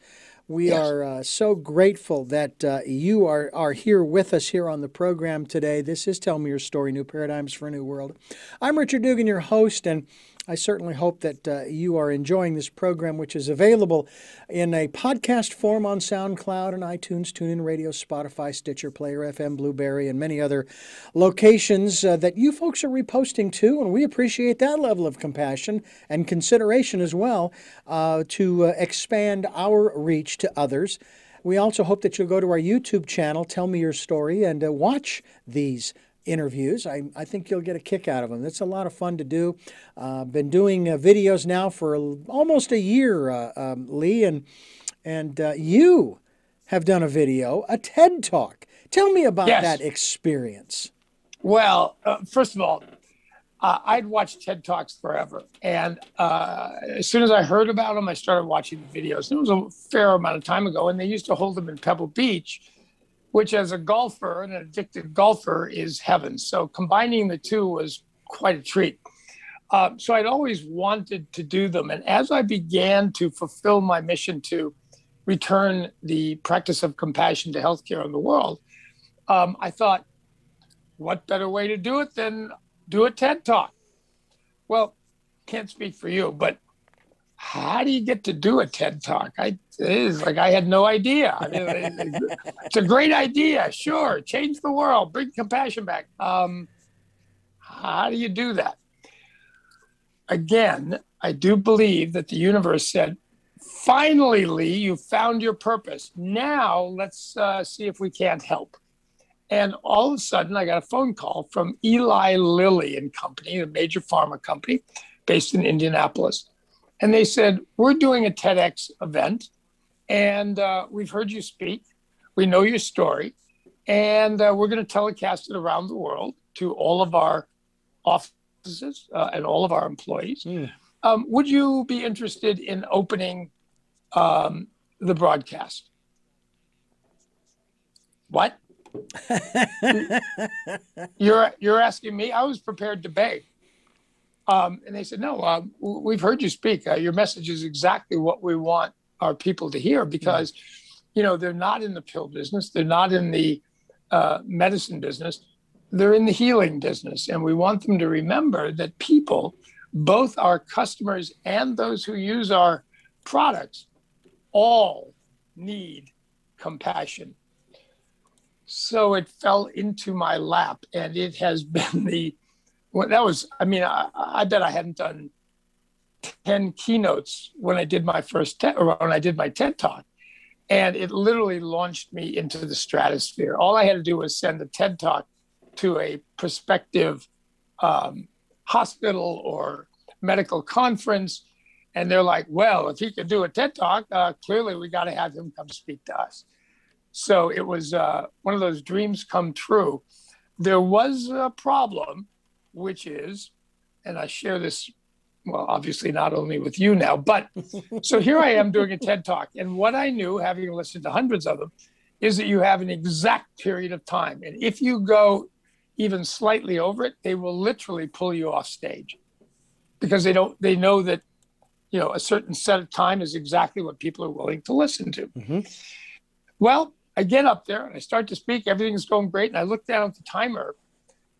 We are so grateful that you are here with us here on the program today. This is Tell Me Your Story, New Paradigms for a New World. I'm Richard Dugan, your host, and I certainly hope that you are enjoying this program, which is available in a podcast form on SoundCloud and iTunes, TuneIn Radio, Spotify, Stitcher, Player FM, Blueberry, and many other locations that you folks are reposting to, and we appreciate that level of compassion and consideration as well to expand our reach to others. We also hope that you'll go to our YouTube channel, Tell Me Your Story, and watch these interviews. I think you'll get a kick out of them. It's a lot of fun to do. Been doing videos now for almost a year, Lee, and you have done a video, a TED Talk. Tell me about that experience. Well, first of all, I'd watched TED Talks forever. And as soon as I heard about them, I started watching the videos. It was a fair amount of time ago, and they used to hold them in Pebble Beach, which as a golfer, an addicted golfer, is heaven. So combining the two was quite a treat. So I'd always wanted to do them. And as I began to fulfill my mission to return the practice of compassion to healthcare in the world, I thought, what better way to do it than do a TED Talk? Well, can't speak for you, but how do you get to do a TED Talk? It is like I had no idea. I mean, it's a great idea. Sure, change the world, bring compassion back. How do you do that? Again, I do believe that the universe said, finally, Lee, you found your purpose. Now let's see if we can't help. And all of a sudden, I got a phone call from Eli Lilly and Company, a major pharma company based in Indianapolis. And they said, we're doing a TEDx event, and we've heard you speak. We know your story. And we're going to telecast it around the world to all of our offices and all of our employees. Would you be interested in opening the broadcast? What? You're asking me? I was prepared to beg. And they said, no, we've heard you speak. Your message is exactly what we want our people to hear, because, they're not in the pill business. They're not in the medicine business. They're in the healing business. And we want them to remember that people, both our customers and those who use our products, all need compassion. So it fell into my lap, and it has been I bet I hadn't done 10 keynotes when I did my my TED Talk. And it literally launched me into the stratosphere. All I had to do was send a TED Talk to a prospective hospital or medical conference. And they're like, well, if he could do a TED Talk, clearly we got to have him come speak to us. So it was one of those dreams come true. There was a problem, which is, and I share this, well, obviously not only with you now, but so here I am doing a TED Talk. And what I knew, having listened to hundreds of them, is that you have an exact period of time. And if you go even slightly over it, they will literally pull you off stage, because they know that, a certain set of time is exactly what people are willing to listen to. Well, I get up there and I start to speak. Everything's going great. And I look down at the timer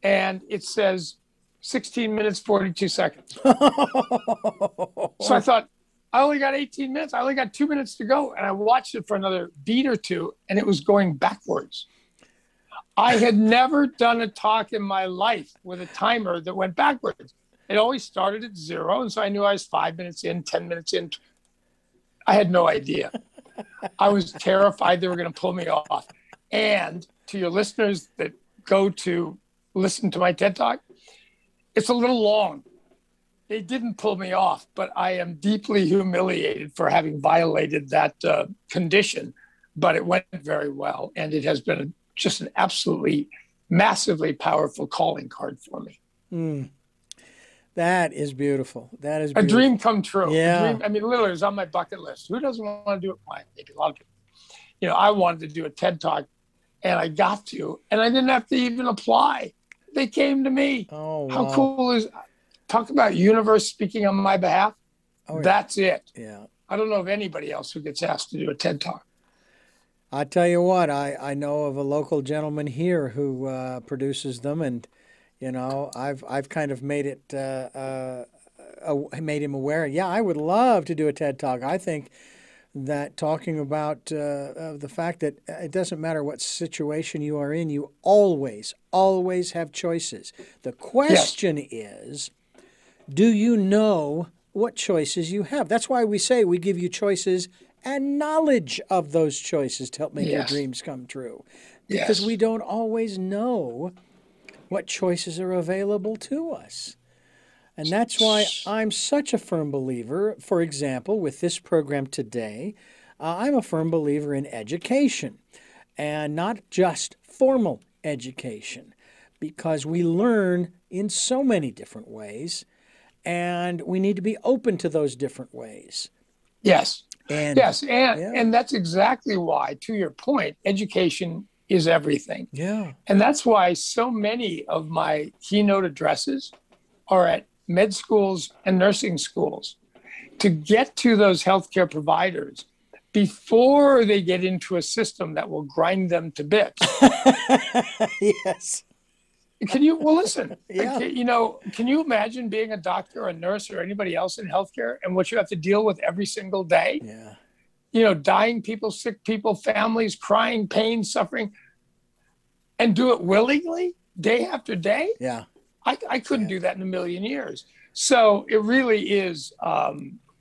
and it says 16 minutes, 42 seconds. So I thought, I only got 18 minutes. I only got 2 minutes to go. And I watched it for another beat or two, and it was going backwards. I had never done a talk in my life with a timer that went backwards. It always started at 0. And so I knew I was 5 minutes in, 10 minutes in. I had no idea. I was terrified they were going to pull me off. And to your listeners that go to listen to my TED Talk, it's a little long. They didn't pull me off, but I am deeply humiliated for having violated that condition. But it went very well. And it has been just an absolutely massively powerful calling card for me. That is beautiful. That is a beautiful. Dream come true. Yeah. Literally, it's on my bucket list. Who doesn't want to do it? Maybe a lot of people. I wanted to do a TED Talk, and I got to, and I didn't have to even apply. They came to me. Oh, wow. How cool is, talk about universe speaking on my behalf. Oh, yeah. That's it. Yeah. I don't know of anybody else who gets asked to do a TED Talk. I tell you what, I know of a local gentleman here who produces them, and I've kind of made it made him aware. Yeah, I would love to do a TED Talk. I think that talking about the fact that it doesn't matter what situation you are in, you always have choices. The question is, do you know what choices you have? That's why we say we give you choices and knowledge of those choices to help make your dreams come true. Because we don't always know what choices are available to us. And that's why I'm such a firm believer, for example, with this program today, I'm a firm believer in education, and not just formal education, because we learn in so many different ways, and we need to be open to those different ways. Yes. And that's exactly why, to your point, education is everything. Yeah. And that's why so many of my keynote addresses are at med schools and nursing schools, to get to those healthcare providers before they get into a system that will grind them to bits. Yes. Listen, yeah. Can you imagine being a doctor or a nurse or anybody else in healthcare and what you have to deal with every single day? Yeah. Dying people, sick people, families, crying, pain, suffering, and do it willingly day after day? Yeah. I couldn't do that in a million years. So it really is,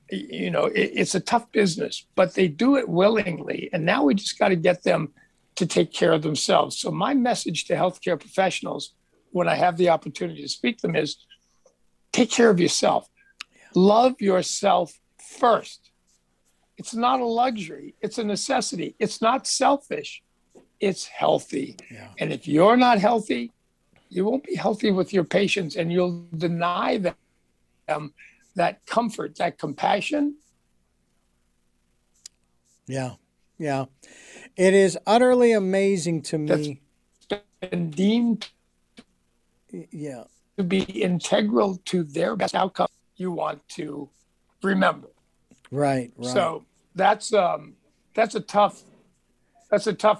it's a tough business, but they do it willingly. And now we just got to get them to take care of themselves. So my message to healthcare professionals, when I have the opportunity to speak to them, is take care of yourself. Yeah. Love yourself first. It's not a luxury. It's a necessity. It's not selfish. it's healthy. Yeah. And if you're not healthy, you won't be healthy with your patients, and you'll deny them that comfort, that compassion. Yeah. Yeah. It is utterly amazing to me. That's been deemed Yeah. to be integral to their best outcome. You want to remember. Right. Right. So that's a tough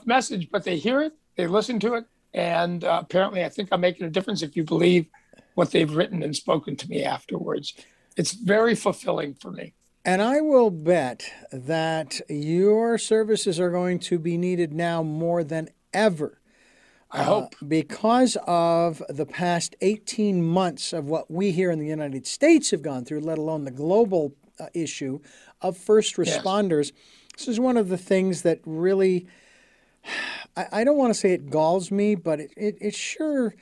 message, but they hear it, they listen to it, and apparently I think I'm making a difference if you believe what they've written and spoken to me afterwards. It's very fulfilling for me. And I will bet that your services are going to be needed now more than ever. I hope. Because of the past 18 months of what we here in the United States have gone through, let alone the global issue of first responders. Yes. This is one of the things that really, I don't want to say it galls me, but it sure,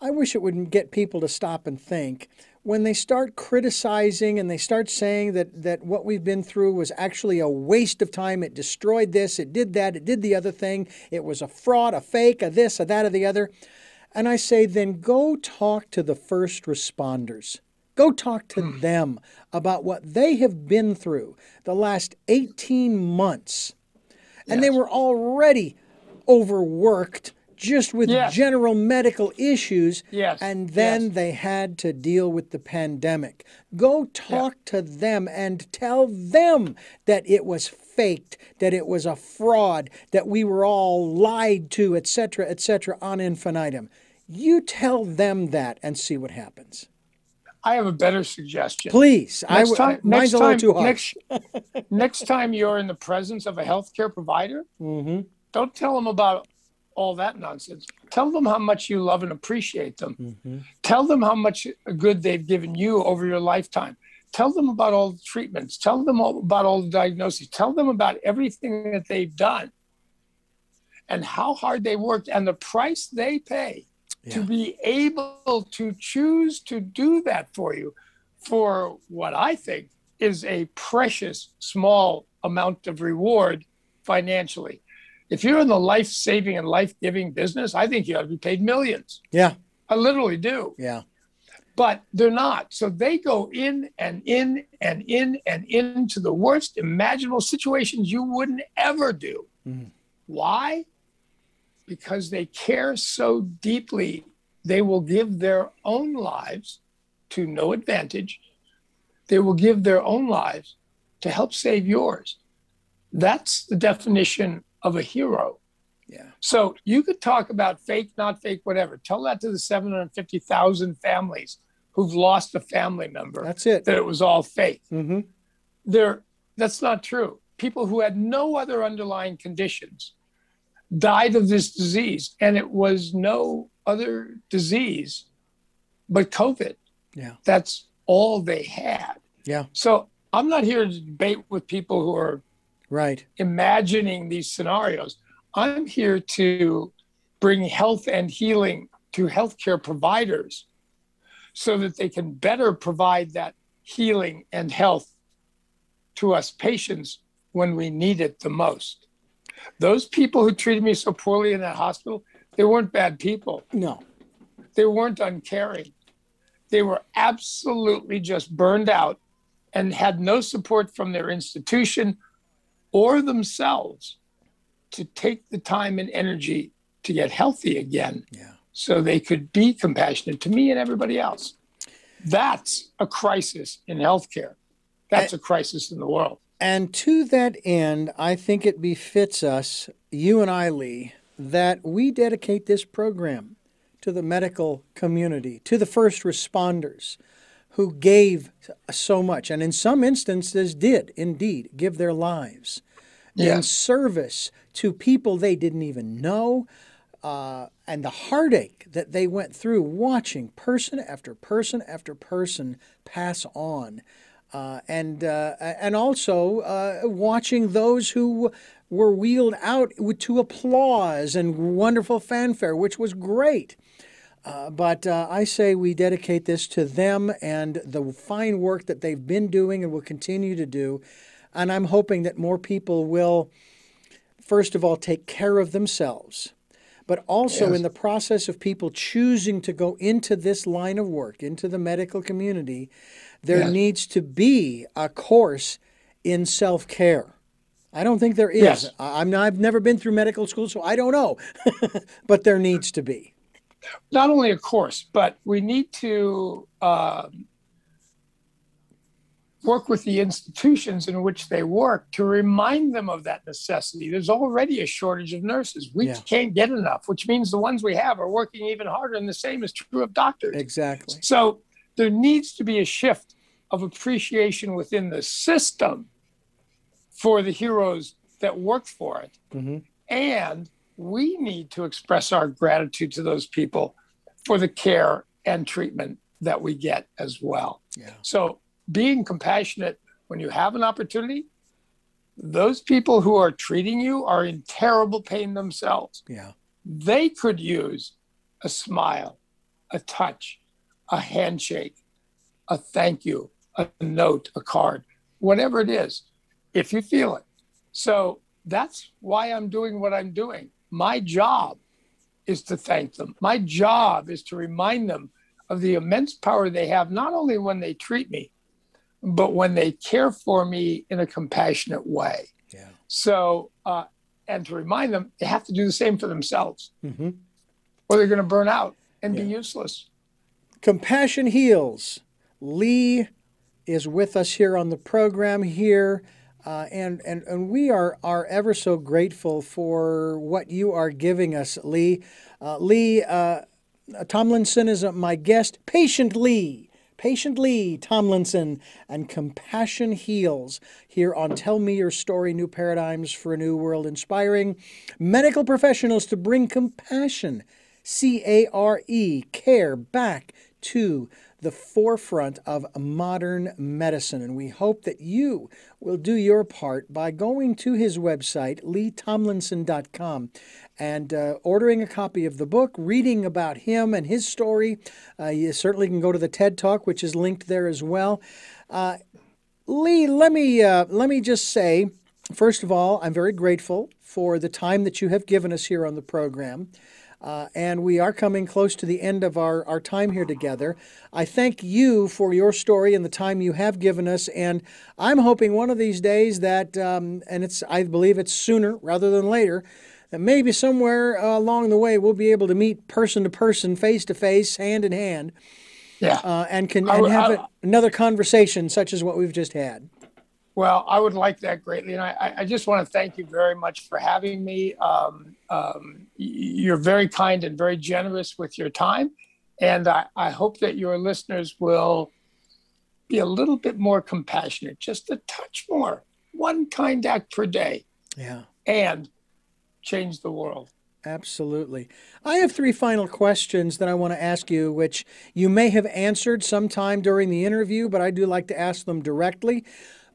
I wish it would get people to stop and think. When they start criticizing and they start saying that what we've been through was actually a waste of time, it destroyed this, it did that, it did the other thing, it was a fraud, a fake, a this, a that, or the other. And I say, then go talk to the first responders. Go talk to them about what they have been through the last 18 months. And they were already overworked, just with general medical issues, and then they had to deal with the pandemic. Go talk to them and tell them that it was faked, that it was a fraud, that we were all lied to, etc., on infinitum. You tell them that and see what happens. I have a better suggestion. Please. Mine's a little too harsh. Next time you're in the presence of a healthcare provider, don't tell them about all that nonsense. Tell them how much you love and appreciate them. Tell them how much good they've given you over your lifetime. Tell them about all the treatments. Tell them about all the diagnoses. Tell them about everything that they've done and how hard they worked and the price they pay to be able to choose to do that for you for what I think is a precious small amount of reward financially. If you're in the life-saving and life-giving business, I think you ought to be paid millions. Yeah. I literally do. Yeah. But they're not. So they go in and in and in and into the worst imaginable situations you wouldn't ever do. Why? Because they care so deeply, they will give their own lives to no advantage. They will give their own lives to help save yours. That's the definition of a hero. Yeah. So you could talk about fake, not fake, whatever. Tell that to the 750,000 families who've lost a family member. That's it. That it was all fake. That's not true. People who had no other underlying conditions died of this disease, and it was no other disease but COVID. Yeah. That's all they had. Yeah. So I'm not here to debate with people who are imagining these scenarios. I'm here to bring health and healing to healthcare providers so that they can better provide that healing and health to us patients when we need it the most. Those people who treated me so poorly in that hospital, they weren't bad people. No. They weren't uncaring. They were absolutely just burned out and had no support from their institution or themselves to take the time and energy to get healthy again so they could be compassionate to me and everybody else. That's a crisis in healthcare. That's a crisis in the world. And to that end, I think it befits us, you and I, Lee, that we dedicate this program to the medical community, to the first responders who gave so much, and in some instances did indeed give their lives in service to people they didn't even know, and the heartache that they went through watching person after person after person pass on. And also watching those who were wheeled out to applause and wonderful fanfare, which was great. But I say we dedicate this to them and the fine work that they've been doing and will continue to do. And I'm hoping that more people will first of all, take care of themselves, but also Yes. in the process of people choosing to go into this line of work, into the medical community, there Yes. needs to be a course in self-care. I don't think there is. Yes. I've never been through medical school, so I don't know, but there needs to be. Not only a course, but we need to work with the institutions in which they work to remind them of that necessity. There's already a shortage of nurses. We can't get enough, which means the ones we have are working even harder, and the same is true of doctors. Exactly. So there needs to be a shift of appreciation within the system for the heroes that work for it. Mm-hmm. And we need to express our gratitude to those people for the care and treatment that we get as well. Yeah. So being compassionate when you have an opportunity, those people who are treating you are in terrible pain themselves. Yeah. They could use a smile, a touch, a handshake, a thank you, a note, a card, whatever it is, if you feel it. So that's why I'm doing what I'm doing. My job is to thank them. My job is to remind them of the immense power they have, not only when they treat me, but when they care for me in a compassionate way. Yeah. So, and to remind them, they have to do the same for themselves, Mm-hmm. or they're going to burn out and be useless. Compassion heals. Lee is with us here on the program here. And we are ever so grateful for what you are giving us, Lee. Lee Tomlinson is my guest. Patient Lee Tomlinson, and Compassion Heals here on Tell Me Your Story, New Paradigms for a New World, inspiring medical professionals to bring compassion, C-A-R-E, care, back to the forefront of modern medicine. And we hope that you will do your part by going to his website, LeesTomlinson.com, and ordering a copy of the book, reading about him and his story. You certainly can go to the TED Talk, which is linked there as well. Lee, let me just say, first of all, I'm very grateful for the time that you have given us here on the program. And we are coming close to the end of our time here together. I thank you for your story and the time you have given us. And I'm hoping one of these days that, I believe it's sooner rather than later, that maybe somewhere along the way we'll be able to meet person to person, face to face, hand in hand, and have another conversation such as what we've just had. Well, I would like that greatly. And I just want to thank you very much for having me. You're very kind and very generous with your time. And I hope that your listeners will be a little bit more compassionate, just a touch more, one kind act per day. Yeah. And change the world. Absolutely. I have 3 final questions that I want to ask you, which you may have answered sometime during the interview, but I do like to ask them directly.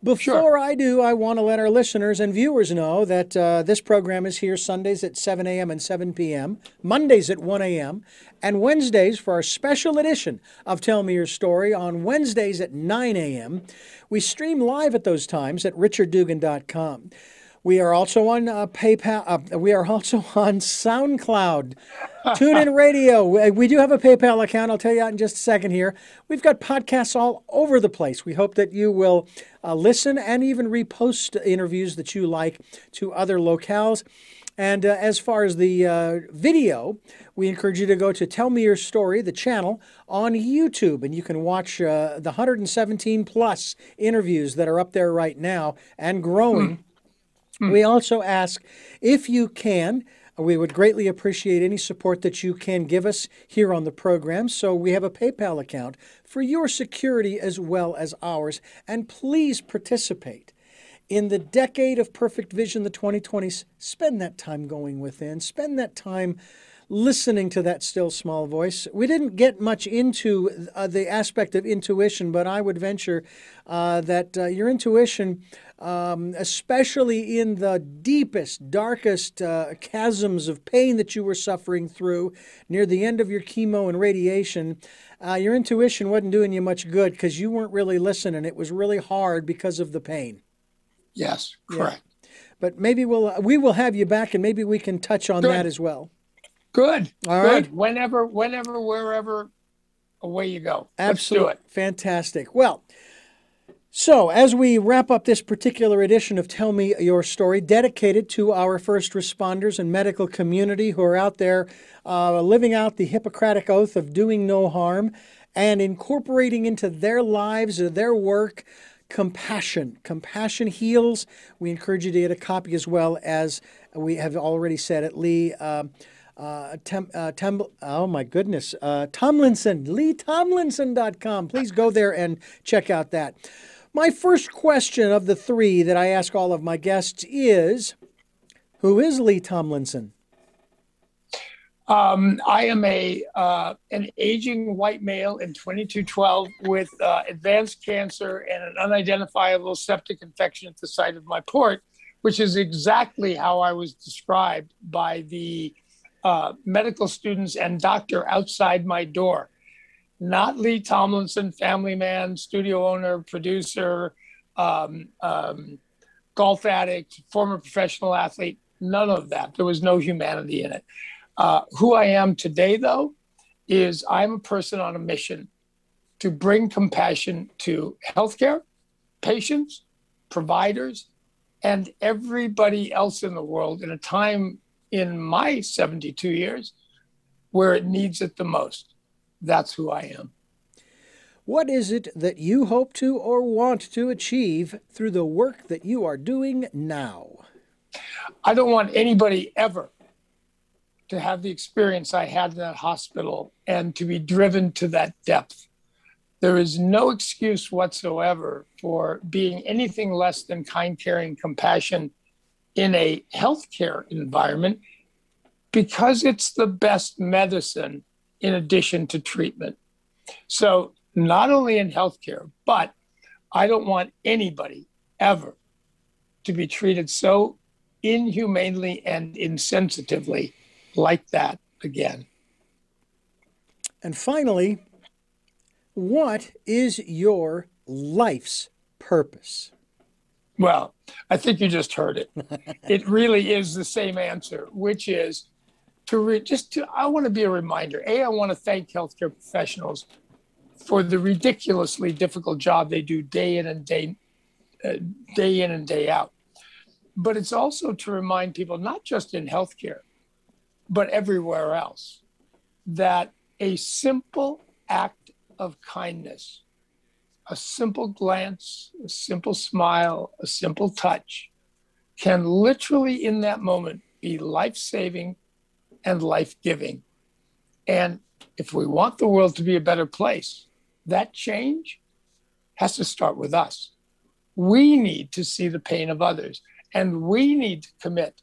Before I do, I want to let our listeners and viewers know that this program is here Sundays at 7 a.m. and 7 p.m., Mondays at 1 a.m., and Wednesdays for our special edition of Tell Me Your Story on Wednesdays at 9 a.m. We stream live at those times at richarddugan.com. We are also on PayPal. We are also on SoundCloud, TuneIn Radio. We do have a PayPal account. I'll tell you that in just a second here. We've got podcasts all over the place. We hope that you will listen and even repost interviews that you like to other locales. And as far as the video, we encourage you to go to Tell Me Your Story, the channel, on YouTube. And you can watch the 117 plus interviews that are up there right now and growing. We also ask, if you can, we would greatly appreciate any support that you can give us here on the program. So we have a PayPal account for your security as well as ours. And please participate in the decade of perfect vision, the 2020s. Spend that time going within. Spend that time listening to that still small voice. We didn't get much into the aspect of intuition, but I would venture that your intuition, especially in the deepest, darkest chasms of pain that you were suffering through near the end of your chemo and radiation, your intuition wasn't doing you much good because you weren't really listening. It was really hard because of the pain. Yes, correct. Yeah. But maybe we will have you back, and maybe we can touch on Good. that as well. Good. All right. Good. Whenever, wherever, away you go. Absolutely. Let's do it. Fantastic. Well, so as we wrap up this particular edition of Tell Me Your Story, dedicated to our first responders and medical community who are out there living out the Hippocratic Oath of doing no harm and incorporating into their lives or their work compassion. Compassion heals. We encourage you to get a copy as well, as we have already said at Tomlinson, LeesTomlinson.com. Please go there and check out that. My first question of the three that I ask all of my guests is, who is Lee Tomlinson? I am an aging white male in 2212 with advanced cancer and an unidentifiable septic infection at the site of my port, which is exactly how I was described by the medical students and doctor outside my door. Not Lee Tomlinson, family man, studio owner, producer, golf addict, former professional athlete, none of that. There was no humanity in it. Who I am today, though, is I'm a person on a mission to bring compassion to healthcare, patients, providers, and everybody else in the world in a time in my 72 years where it needs it the most. That's who I am. What is it that you hope to or want to achieve through the work that you are doing now? I don't want anybody ever to have the experience I had in that hospital and to be driven to that depth. There is no excuse whatsoever for being anything less than kind, caring, compassion in a healthcare environment, because it's the best medicine in addition to treatment. So not only in healthcare, but I don't want anybody ever to be treated so inhumanely and insensitively like that again. And finally, what is your life's purpose? Well, I think you just heard it. It really is the same answer, which is I want to be a reminder. I want to thank healthcare professionals for the ridiculously difficult job they do day in and day out. But it's also to remind people, not just in healthcare, but everywhere else, that a simple act of kindness, a simple glance, a simple smile, a simple touch can literally in that moment be life-saving and life-giving. And if we want the world to be a better place, that change has to start with us. We need to see the pain of others, and we need to commit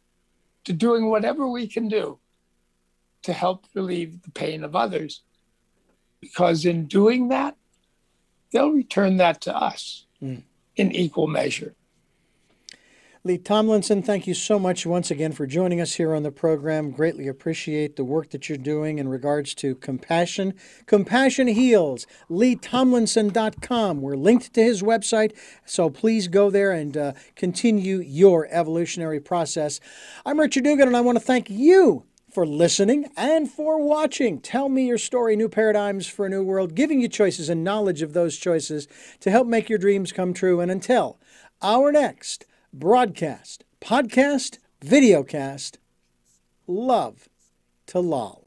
to doing whatever we can do to help relieve the pain of others. Because in doing that, they'll return that to us in equal measure. Lee Tomlinson, thank you so much once again for joining us here on the program. Greatly appreciate the work that you're doing in regards to compassion. Compassion heals. LeesTomlinson.com. We're linked to his website, so please go there and continue your evolutionary process. I'm Richard Dugan, and I want to thank you for listening and for watching. Tell Me Your Story, New Paradigms for a New World, giving you choices and knowledge of those choices to help make your dreams come true. And until our next broadcast, podcast, videocast, love to lol.